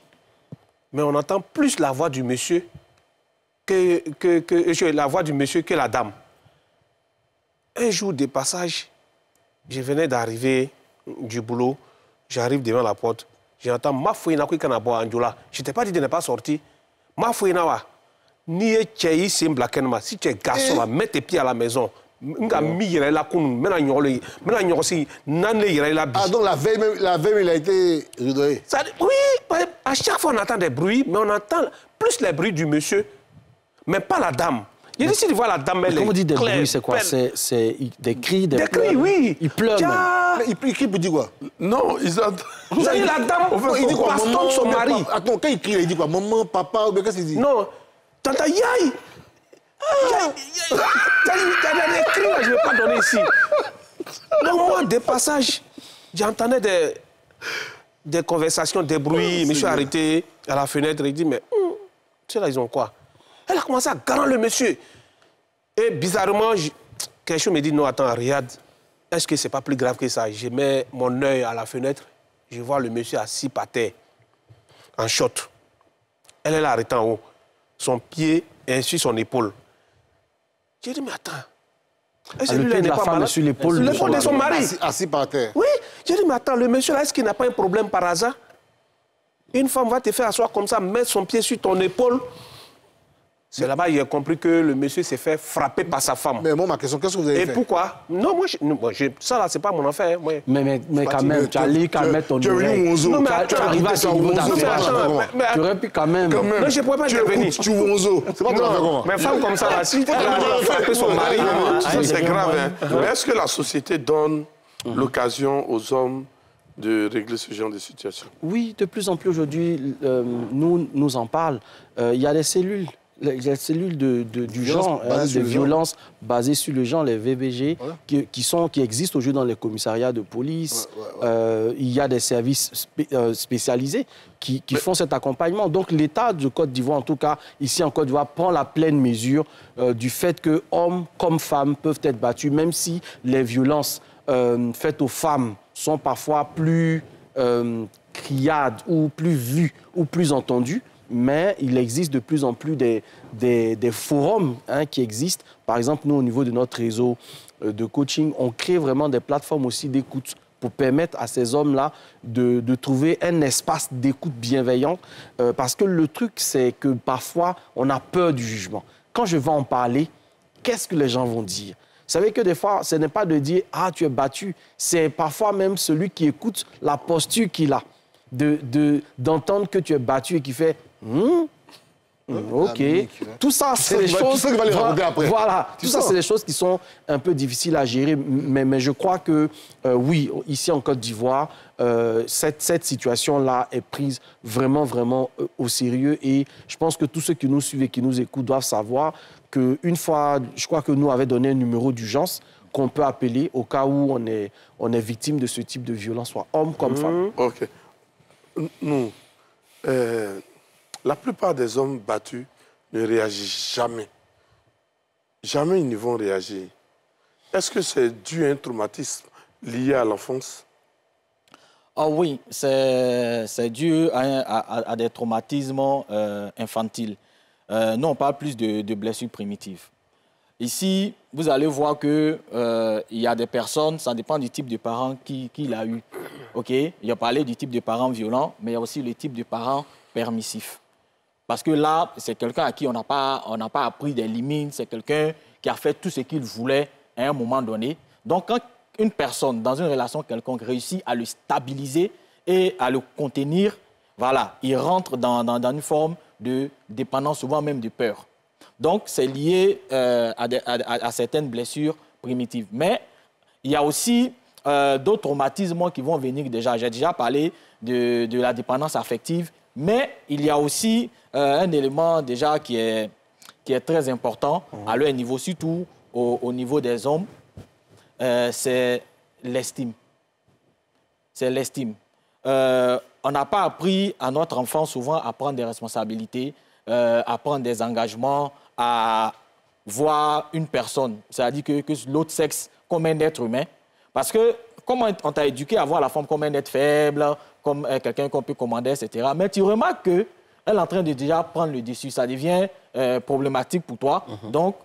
Mais on entend plus la voix du monsieur que la dame. Un jour de passage, je venais d'arriver du boulot, j'arrive devant la porte, j'entends ma fouina qui kana boa Anjola. Je t'ai pas dit de ne pas sortir. Ma fouina wa. Ni e tchei semblakenma. Si tu es garçon, mets tes pieds à la maison. Ah donc la veille il a été rideaué. Oui, à chaque fois on entend des bruits, mais on entend plus les bruits du monsieur, mais pas la dame. Je dis, si tu vois la dame, elle est. Comment on dit des bruits, c'est quoi? C'est des cris, des cris, oui. Il pleure. Mais il crie pour dire quoi? Non, ils ont... Vous avez la dame, il dit quoi? Maman, de son mari. Attends, quand il crie, il dit quoi? Maman, papa, ou bien qu'est-ce qu'il dit? Non, tata, yaï. Il y a des cris, je ne vais pas donner ici. Donc, moi, des passages, j'entendais des conversations, des bruits. Je me suis arrêté à la fenêtre et il dit, mais tu sais là, ils ont quoi? Elle a commencé à garer le monsieur. Et bizarrement, quelque chose me dit, non, attends, Riyad, est-ce que c'est pas plus grave que ça? Je mets mon œil à la fenêtre, je vois le monsieur assis par terre, en short. Elle est là, arrêtée en haut. Son pied est sur son épaule. J'ai dit, mais attends. Est-ce que le pied de la femme est sur l'épaule de son mari? Assis par terre. Oui. J'ai dit, mais attends, le monsieur là, est-ce qu'il n'a pas un problème par hasard? Une femme va te faire asseoir comme ça, mettre son pied sur ton épaule. C'est là-bas qu'il a compris que le monsieur s'est fait frapper par sa femme. Mais moi, ma question, qu'est-ce que vous avez fait? Et pourquoi? Non, ça là, c'est pas mon affaire. Moi. Mais quand même, tu as allé quand même ton oreille. Tu arrives à ce niveau d'affaire. Tu aurais pu quand même... Non, je ne pourrais pas intervenir. Tu vois Onzo. C'est pas ton affaire comment? Mais femme comme ça, là, si elle a frappé son mari... C'est grave, hein. Mais est-ce que la société donne l'occasion aux hommes de régler ce genre de situation? Oui, de plus en plus aujourd'hui, nous en parlons. Il y a des cellules les cellules du genre, des violences basées sur le genre, les VBG, qui existent aujourd'hui dans les commissariats de police. Il y a des services spécialisés qui font cet accompagnement. Donc l'État de Côte d'Ivoire, en tout cas ici en Côte d'Ivoire, prend la pleine mesure du fait que hommes comme femmes peuvent être battus, même si les violences faites aux femmes sont parfois plus criades ou plus vues ou plus entendues. Mais il existe de plus en plus des forums qui existent. Par exemple, nous, au niveau de notre réseau de coaching, on crée vraiment des plateformes aussi d'écoute pour permettre à ces hommes-là de trouver un espace d'écoute bienveillant. Parce que le truc, c'est que parfois, on a peur du jugement. Quand je vais en parler, qu'est-ce que les gens vont dire? Vous savez que des fois, ce n'est pas de dire « Ah, tu es battu ». C'est parfois même celui qui écoute la posture qu'il a, d'entendre que tu es battu et qui fait ok. Tout ça, c'est des choses... Voilà. Tout ça, c'est des choses qui sont un peu difficiles à gérer. Mais je crois que, oui, ici en Côte d'Ivoire, cette situation-là est prise vraiment, vraiment au sérieux. Et je pense que tous ceux qui nous suivent et qui nous écoutent doivent savoir qu'une fois, je crois que nous avait donné un numéro d'urgence qu'on peut appeler au cas où on est victime de ce type de violence, soit homme comme femme. OK. Nous... la plupart des hommes battus ne réagissent jamais. Jamais ils ne vont réagir. Est-ce que c'est dû à un traumatisme lié à l'enfance? Ah oui, c'est dû à des traumatismes infantiles. Nous, on parle plus de blessures primitives. Ici, vous allez voir qu'il y a des personnes, ça dépend du type de parent qu'il a eu. Okay? Il a parlé du type de parent violent, mais il y a aussi le type de parent permissif. Parce que là, c'est quelqu'un à qui on n'a pas appris des limites, c'est quelqu'un qui a fait tout ce qu'il voulait à un moment donné. Donc, quand une personne, dans une relation quelconque, réussit à le stabiliser et à le contenir, voilà, il rentre dans une forme de dépendance, souvent même de peur. Donc, c'est lié à certaines blessures primitives. Mais il y a aussi d'autres traumatismes qui vont venir déjà. J'ai déjà parlé de la dépendance affective, mais il y a aussi un élément déjà qui est très important à leur niveau, surtout au niveau des hommes, c'est l'estime. C'est l'estime. On n'a pas appris à notre enfant souvent à prendre des responsabilités, à prendre des engagements, à voir une personne, c'est-à-dire que l'autre sexe comme un être humain. Parce que comme on t'a éduqué à voir la femme comme un être faible, comme quelqu'un qu'on peut commander, etc. Mais tu remarques qu'elle est en train de déjà prendre le dessus. Ça devient problématique pour toi. Donc,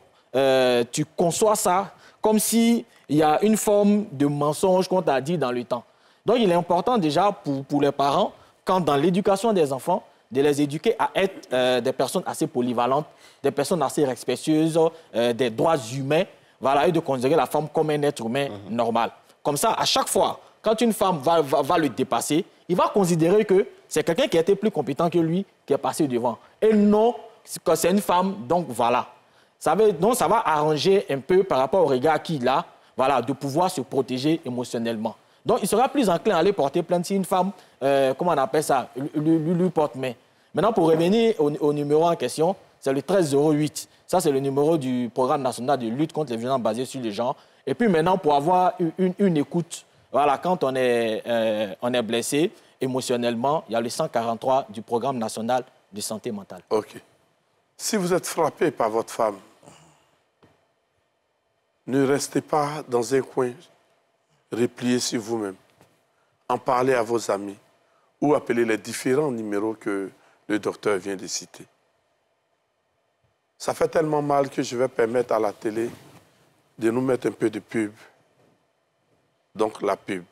tu conçois ça comme s'il y a une forme de mensonge qu'on t'a dit dans le temps. Donc, il est important déjà pour les parents, quand dans l'éducation des enfants, de les éduquer à être des personnes assez polyvalentes, des personnes assez respectueuses des droits humains, voilà, et de considérer la femme comme un être humain normal. Comme ça, à chaque fois, quand une femme va le dépasser, il va considérer que c'est quelqu'un qui a été plus compétent que lui qui est passé devant. Et non, que c'est une femme, donc voilà. Donc ça va arranger un peu par rapport au regard qu'il a, voilà, de pouvoir se protéger émotionnellement. Donc il sera plus enclin à aller porter plainte si une femme, comment on appelle ça, lui porte main. Maintenant, pour revenir au numéro en question, c'est le 1308. Ça, c'est le numéro du programme national de lutte contre les violences basées sur le genre. Et puis maintenant, pour avoir une écoute, voilà, quand on est blessé émotionnellement, il y a le 143 du programme national de santé mentale. OK. Si vous êtes frappé par votre femme, ne restez pas dans un coin replié sur vous-même. En parlez à vos amis ou appelez les différents numéros que le docteur vient de citer. Ça fait tellement mal que je vais permettre à la télé de nous mettre un peu de pub. Donc la pub.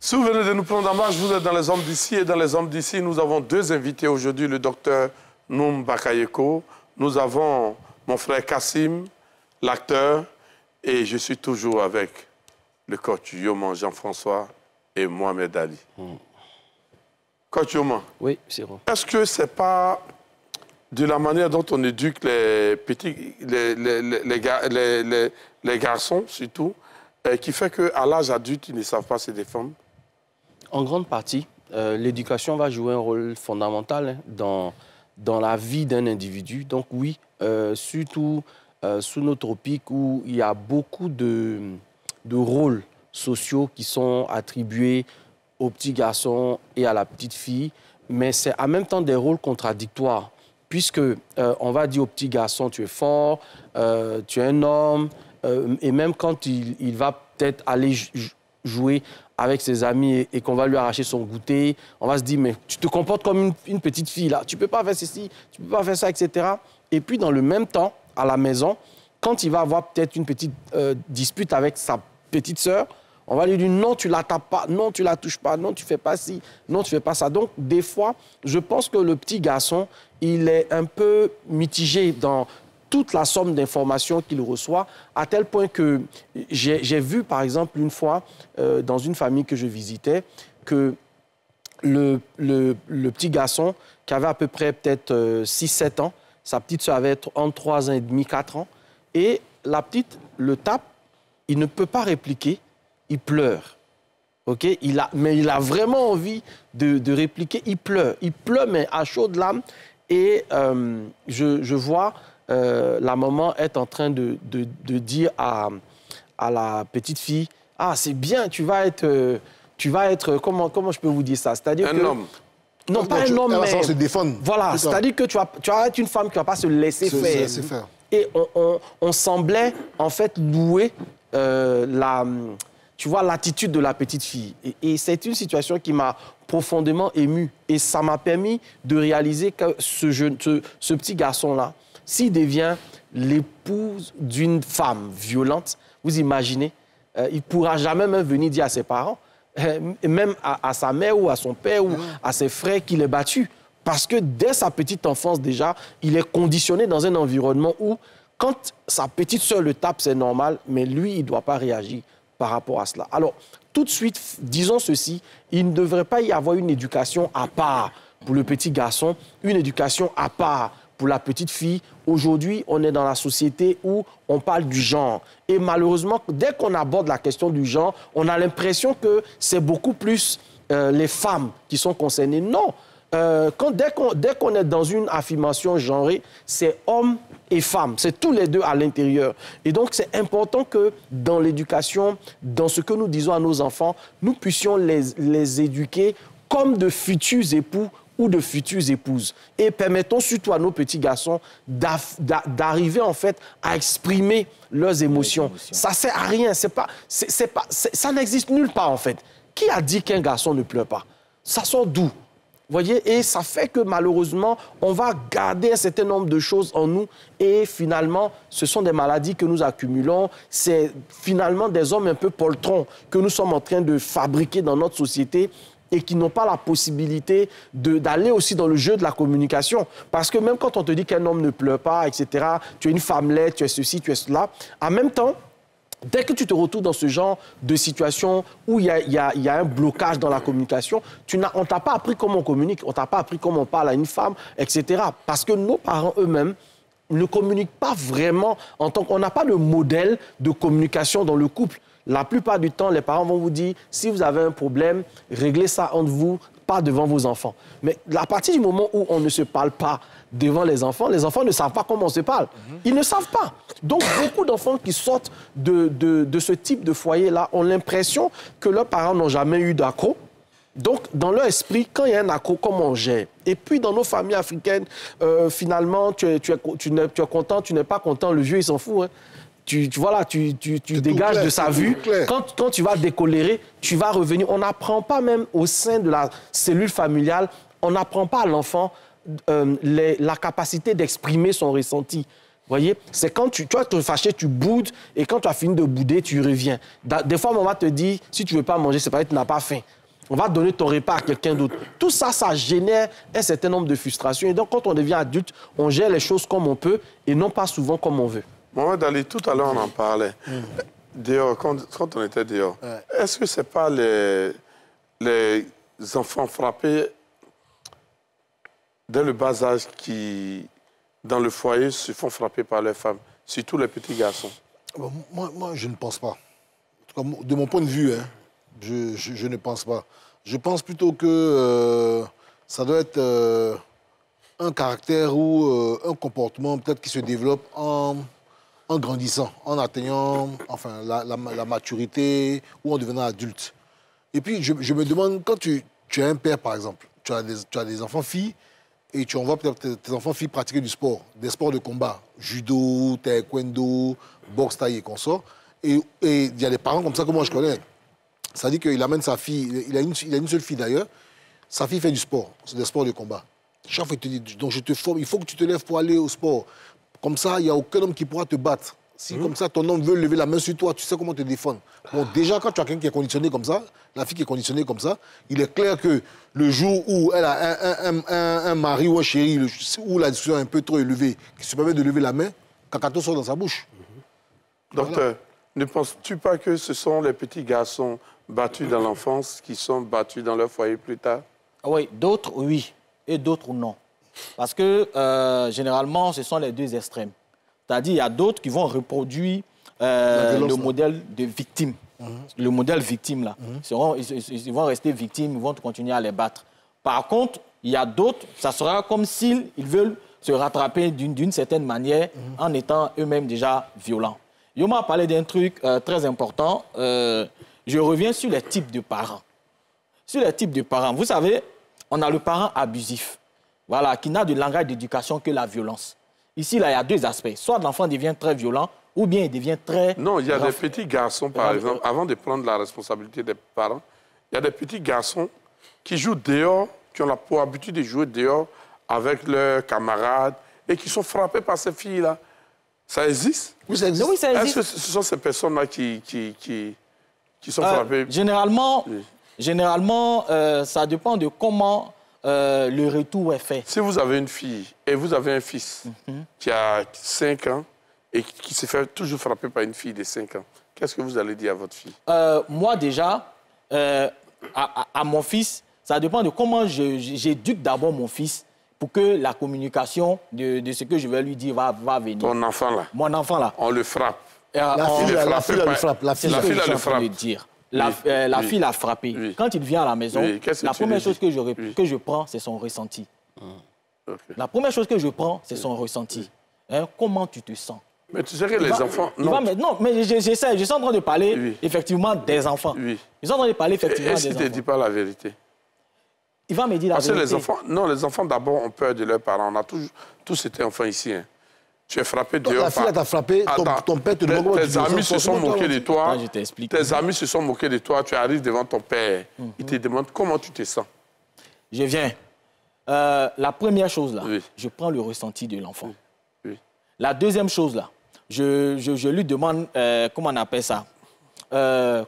Si vous venez de nous prendre en marche, vous êtes dans les hommes d'ici. Et dans les hommes d'ici, nous avons deux invités aujourd'hui, le docteur Noum Bakayoko. Nous avons mon frère Kassim l'acteur, et je suis toujours avec le coach Yoman Jean-François et Mohamed Ali. Coach Yoman. Oui, c'est bon. Est-ce que ce n'est pas de la manière dont on éduque les petits, les garçons surtout, qui fait qu'à l'âge adulte, ils ne savent pas se défendre? En grande partie, l'éducation va jouer un rôle fondamental dans la vie d'un individu. Donc oui, surtout sous nos tropiques où il y a beaucoup de rôles sociaux qui sont attribués aux petits garçons et à la petite fille, mais c'est en même temps des rôles contradictoires, puisque on va dire au petit garçon, tu es fort, tu es un homme, et même quand il va peut-être aller jouer avec ses amis et qu'on va lui arracher son goûter, on va se dire, mais tu te comportes comme une petite fille, là, tu ne peux pas faire ceci, tu ne peux pas faire ça, etc. Et puis, dans le même temps, à la maison, quand il va avoir peut-être une petite dispute avec sa petite sœur, on va lui dire, non, tu ne la tapes pas, non, tu ne la touches pas, non, tu ne fais pas ci, non, tu ne fais pas ça. Donc, des fois, je pense que le petit garçon, il est un peu mitigé dans toute la somme d'informations qu'il reçoit, à tel point que j'ai vu, par exemple, une fois, dans une famille que je visitais, que le petit garçon, qui avait à peu près peut-être 6-7 ans, sa petite soeur avait entre 3 ans et demi, 4 ans, et la petite le tape, il ne peut pas répliquer, il pleure. Okay? Mais il a vraiment envie de répliquer, il pleure, mais à chaudes larmes, et je vois la maman est en train de dire à la petite fille, ah, c'est bien, tu vas être comment je peux vous dire ça? C'est-à-dire un homme. Non, pas un homme, mais... se défendre. Voilà, c'est-à-dire que tu vas être une femme qui ne va pas se laisser faire. Et on semblait, en fait, louer l'attitude de la petite fille. Et c'est une situation qui m'a profondément ému. Et ça m'a permis de réaliser que ce petit garçon-là, s'il devient l'épouse d'une femme violente, vous imaginez, il ne pourra jamais même venir dire à ses parents, même à sa mère ou à son père ou à ses frères qu'il est battu. Parce que dès sa petite enfance déjà, il est conditionné dans un environnement où, quand sa petite sœur le tape, c'est normal, mais lui, il ne doit pas réagir par rapport à cela. Alors, tout de suite, disons ceci, il ne devrait pas y avoir une éducation à part pour le petit garçon, une éducation à part pour la petite fille. Aujourd'hui, on est dans la société où on parle du genre. Et malheureusement, dès qu'on aborde la question du genre, on a l'impression que c'est beaucoup plus les femmes qui sont concernées. Non. Dès qu'on est dans une affirmation genrée, c'est homme et femme. C'est tous les deux à l'intérieur. Et donc, c'est important que dans l'éducation, dans ce que nous disons à nos enfants, nous puissions les éduquer comme de futurs époux ou de futures épouses. Et permettons surtout à nos petits garçons d'arriver en fait à exprimer leurs émotions. Ça sert à rien. Ça n'existe nulle part en fait. Qui a dit qu'un garçon ne pleure pas? Ça sort d'où? Voyez, et ça fait que malheureusement, on va garder un certain nombre de choses en nous et finalement, ce sont des maladies que nous accumulons. C'est finalement des hommes un peu poltrons que nous sommes en train de fabriquer dans notre société et qui n'ont pas la possibilité d'aller aussi dans le jeu de la communication. Parce que même quand on te dit qu'un homme ne pleure pas, etc., tu es une femmelette, tu es ceci, tu es cela, en même temps, dès que tu te retrouves dans ce genre de situation où il y a un blocage dans la communication, on ne t'a pas appris comment on communique, on ne t'a pas appris comment on parle à une femme, etc. Parce que nos parents eux-mêmes ne communiquent pas vraiment en tant qu'on n'a pas de modèle de communication dans le couple. La plupart du temps, les parents vont vous dire, si vous avez un problème, réglez ça entre vous, pas devant vos enfants. Mais à partir du moment où on ne se parle pas devant les enfants ne savent pas comment on se parle. Ils ne savent pas. Donc, beaucoup d'enfants qui sortent de ce type de foyer-là ont l'impression que leurs parents n'ont jamais eu d'accro. Donc, dans leur esprit, quand il y a un accro, comment on gère? Et puis, dans nos familles africaines, finalement, tu es content, tu n'es pas content, le vieux, il s'en fout. Hein. Tu dégages clair, de sa vue. Quand tu vas décolérer, tu vas revenir. On n'apprend pas même au sein de la cellule familiale, on n'apprend pas à l'enfant la capacité d'exprimer son ressenti. Vous voyez, c'est quand tu vas te fâcher, tu boudes, et quand tu as fini de bouder, tu reviens. Des fois, on va te dire, si tu ne veux pas manger, c'est parce que tu n'as pas faim. On va donner ton repas à quelqu'un d'autre. Tout ça, ça génère un certain nombre de frustrations. Et donc, quand on devient adulte, on gère les choses comme on peut et non pas souvent comme on veut. Mohamed Ali, tout à l'heure, on en parlait. Dehors, quand on était dehors, est-ce que ce n'est pas les enfants frappés dès le bas âge qui, dans le foyer, se font frapper par leurs femmes, surtout les petits garçons? Moi, je ne pense pas. En tout cas, de mon point de vue, hein, je ne pense pas. Je pense plutôt que ça doit être un caractère ou un comportement peut-être qui se développe en grandissant, en atteignant enfin, la maturité ou en devenant adulte. Et puis, je me demande, quand tu es un père, par exemple, tu as des enfants filles et tu envoies peut-être tes enfants filles pratiquer du sport, des sports de combat, judo, taekwondo, boxe, taille et consorts. Et il y a des parents comme ça que moi je connais. Ça dit qu'il amène sa fille, il a une seule fille d'ailleurs, sa fille fait du sport, c'est des sports de combat. Chaque fois, il te dit, donc je te forme, il faut que tu te lèves pour aller au sport. Comme ça, il n'y a aucun homme qui pourra te battre. Si comme ça, ton homme veut lever la main sur toi, tu sais comment te défendre. Bon, déjà, quand tu as quelqu'un qui est conditionné comme ça, la fille qui est conditionnée comme ça, il est clair que le jour où elle a un mari ou un chéri, où la discussion est un peu trop élevée, qui se permet de lever la main, cacato sort dans sa bouche. Docteur, voilà. Ne penses-tu pas que ce sont les petits garçons battus dans l'enfance qui sont battus dans leur foyer plus tard? Oui, d'autres, oui, et d'autres, non. Parce que, généralement, ce sont les deux extrêmes. C'est-à-dire, il y a d'autres qui vont reproduire le modèle de victime. Le modèle victime, là. Ils vont rester victimes, ils vont continuer à les battre. Par contre, il y a d'autres, ça sera comme s'ils veulent se rattraper d'une certaine manière en étant eux-mêmes déjà violents. Yo m'a parlé d'un truc très important. Je reviens sur les types de parents. Sur les types de parents. Vous savez, on a le parent abusif, voilà, qui n'a de langage d'éducation que la violence. Ici, là, il y a deux aspects. Soit l'enfant devient très violent, ou bien il devient très... Non, il y a des petits garçons, par exemple, avant de prendre la responsabilité des parents, il y a des petits garçons qui jouent dehors, qui ont pour habitude de jouer dehors avec leurs camarades et qui sont frappés par ces filles-là. Ça existe? Oui, ça existe. Oui, ça existe. Est-ce que ce sont ces personnes-là qui sont frappées? Généralement, ça dépend de comment le retour est fait. Si vous avez une fille et vous avez un fils qui a 5 ans et qui se fait toujours frapper par une fille de 5 ans, qu'est-ce que vous allez dire à votre fille? Moi, déjà, à mon fils, ça dépend de comment j'éduque d'abord mon fils pour que la communication de ce que je vais lui dire va venir. Ton enfant, là? Mon enfant, là. On le frappe. La fille, elle le frappe. La fille, elle le frappe. La fille l'a frappé. Oui. Quand il vient à la maison, la première chose que je prends, c'est son ressenti. Okay. La première chose que je prends, c'est son ressenti. Hein, comment tu te sens? Mais tu sais que les enfants... Non, mais j'essaie. Je suis en train de parler, effectivement, des enfants. Je suis en train de parler, effectivement, des enfants. Et s'il ne te dit pas la vérité? Il va me dire la vérité. Parce que les enfants d'abord ont peur de leurs parents. On a tous été enfants ici. Hein. Tu es frappé dehors. La fille t'a frappé, ton père te demande comment tu te sens. Tes amis se sont moqués de toi. Je t'explique. Tes amis se sont moqués de toi. Tu arrives devant ton père. Il te demande comment tu te sens. Je viens. La première chose, là, je prends le ressenti de l'enfant. La deuxième chose, là, je lui demande, comment on appelle ça,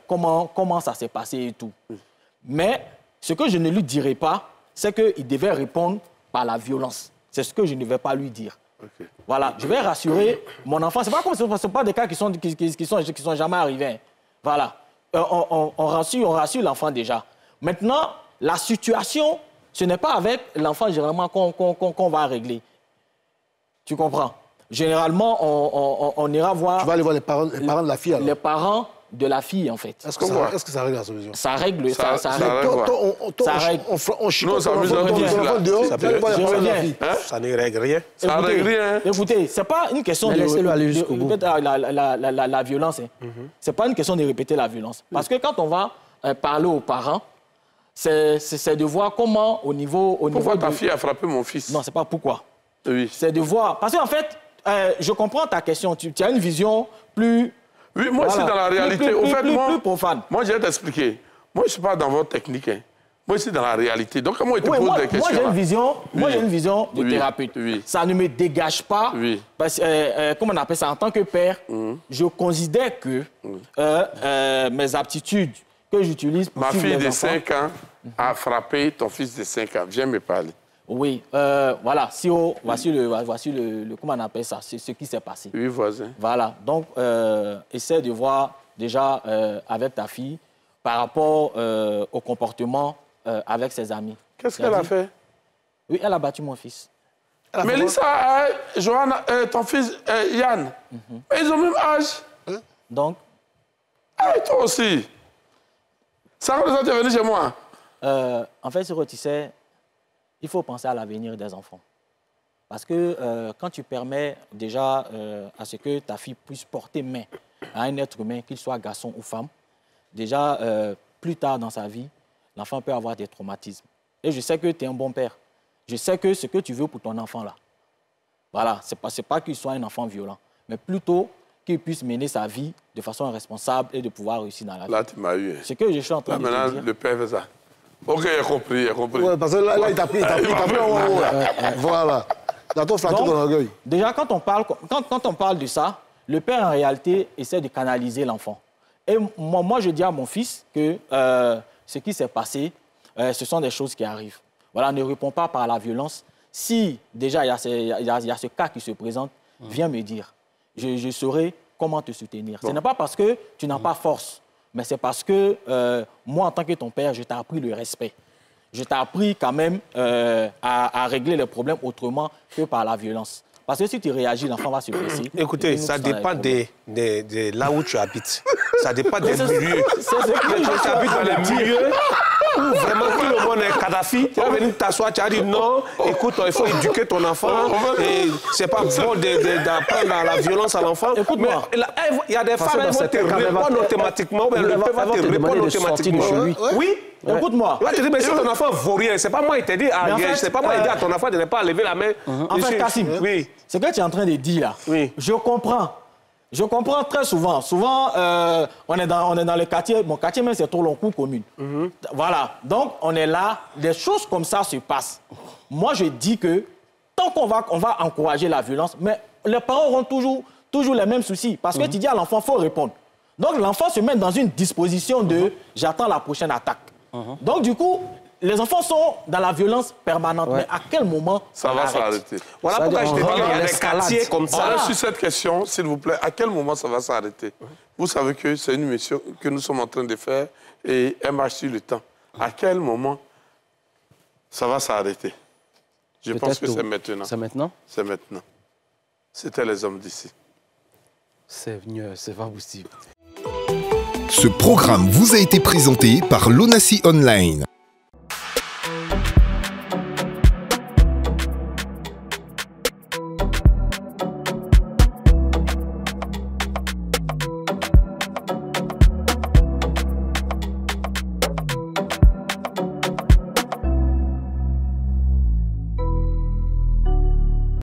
comment ça s'est passé et tout. Mais ce que je ne lui dirai pas, c'est qu'il devait répondre par la violence. C'est ce que je ne vais pas lui dire. Okay. Voilà, je vais rassurer mon enfant. C'est pas comme ce ne sont pas des cas qui sont jamais arrivés. Voilà, on rassure l'enfant déjà. Maintenant, la situation, ce n'est pas avec l'enfant généralement qu'on va régler. Tu comprends? Généralement, on ira voir... Tu vas aller voir les parents de la fille alors? Les parents de la fille, en fait. Est-ce que ça règle la solution? Ça règle. Ça règle. On chicote ton enfant dehors, ça ne règle rien. Ça ne règle rien. Écoutez, ce n'est pas une question de répéter la violence. Ce n'est pas une question de répéter la violence. Parce que quand on va parler aux parents, c'est de voir comment, au niveau... Pourquoi ta fille a frappé mon fils? Non, ce n'est pas pourquoi. Oui. C'est de voir... Parce qu'en fait, je comprends ta question. Tu as une vision plus... Oui, moi, c'est dans la réalité. Plus profane. Moi, je vais t'expliquer. Moi, je ne suis pas dans votre technique. Hein. Moi, je suis dans la réalité. Donc, moi, je te pose des questions. Moi, j'ai une vision de thérapeute. Oui. Ça ne me dégage pas. Oui. Parce, comment on appelle ça? En tant que père, je considère que mes aptitudes que j'utilise pour ma fille de 5 ans a frappé ton fils de 5 ans. Viens me parler. Oui, voilà, CEO, voici le comment on appelle ça, c'est ce qui s'est passé. Oui, voisin. Voilà, donc essaie de voir déjà avec ta fille par rapport au comportement avec ses amis. Qu'est-ce qu'elle a fait? Oui, elle a battu mon fils. Mélissa, Johanna, ton fils Yann, ils ont le même âge. Donc, Ah, et toi aussi. Ça quand tu es venu chez moi. en fait, Siro, tu sais, il faut penser à l'avenir des enfants. Parce que quand tu permets déjà à ce que ta fille puisse porter main à un être humain, qu'il soit garçon ou femme, déjà, plus tard dans sa vie, l'enfant peut avoir des traumatismes. Et je sais que tu es un bon père. Je sais que ce que tu veux pour ton enfant, là, voilà, c'est pas qu'il soit un enfant violent, mais plutôt qu'il puisse mener sa vie de façon responsable et de pouvoir réussir dans la vie. Là, tu m'as eu. Ce que je suis en train de te dire... Maintenant, le père fait ça. OK, j'ai compris, j'ai compris. Ouais, parce que là, il t'a pris en haut. Voilà. Dans ton flatter ton orgueil. Déjà, quand on parle de ça, le père, en réalité, essaie de canaliser l'enfant. Et moi, je dis à mon fils que ce qui s'est passé, ce sont des choses qui arrivent. Voilà, ne réponds pas par la violence. Si, déjà, il y a ce cas qui se présente, viens me dire. Je saurai comment te soutenir. Bon. Ce n'est pas parce que tu n'as pas force, mais c'est parce que moi, en tant que ton père, je t'ai appris le respect. Je t'ai appris quand même à régler les problèmes autrement que par la violence. Parce que si tu réagis, l'enfant va se blesser. Écoutez, ça dépend de là où tu habites. Ça dépend des milieux. C'est ce que tu habites dans les milieux où vraiment tout le monde est Kadhafi. Tu vas venir t'asseoir, tu as dit non, écoute, il faut éduquer ton enfant. Et c'est pas bon d'apprendre la violence à l'enfant. Écoute-moi. Il y a des femmes qui vont te répondre automatiquement, ou le père va te répondre automatiquement. Oui. Écoute-moi. Tu vas te dire, mais si ton enfant vaut rien, c'est pas moi qui t'ai dit, c'est pas moi qui ai dit à ton enfant de ne pas lever la main. En fait, Kassim, ce que tu es en train de dire là, je comprends. Je comprends très souvent. Souvent, on est dans le quartier. Mon quartier même, c'est Tolonkou commune. Voilà. Donc, on est là. Des choses comme ça se passent. Moi, je dis que tant qu'on va encourager la violence, mais les parents auront toujours les mêmes soucis. Parce que tu dis à l'enfant, il faut répondre. Donc, l'enfant se met dans une disposition de j'attends la prochaine attaque. Donc, du coup, les enfants sont dans la violence permanente. Mais à quel moment ça va s'arrêter? Voilà pourquoi je te dis qu'il y a des quartiers comme ça. Alors, sur cette question, s'il vous plaît, à quel moment ça va s'arrêter? Vous savez que c'est une mission que nous sommes en train de faire et elle marche sur le temps. À quel moment ça va s'arrêter? Je pense que c'est maintenant. C'est maintenant? C'est maintenant. C'était les hommes d'ici. C'est mieux, c'est pas possible. Ce programme vous a été présenté par l'ONACI Online.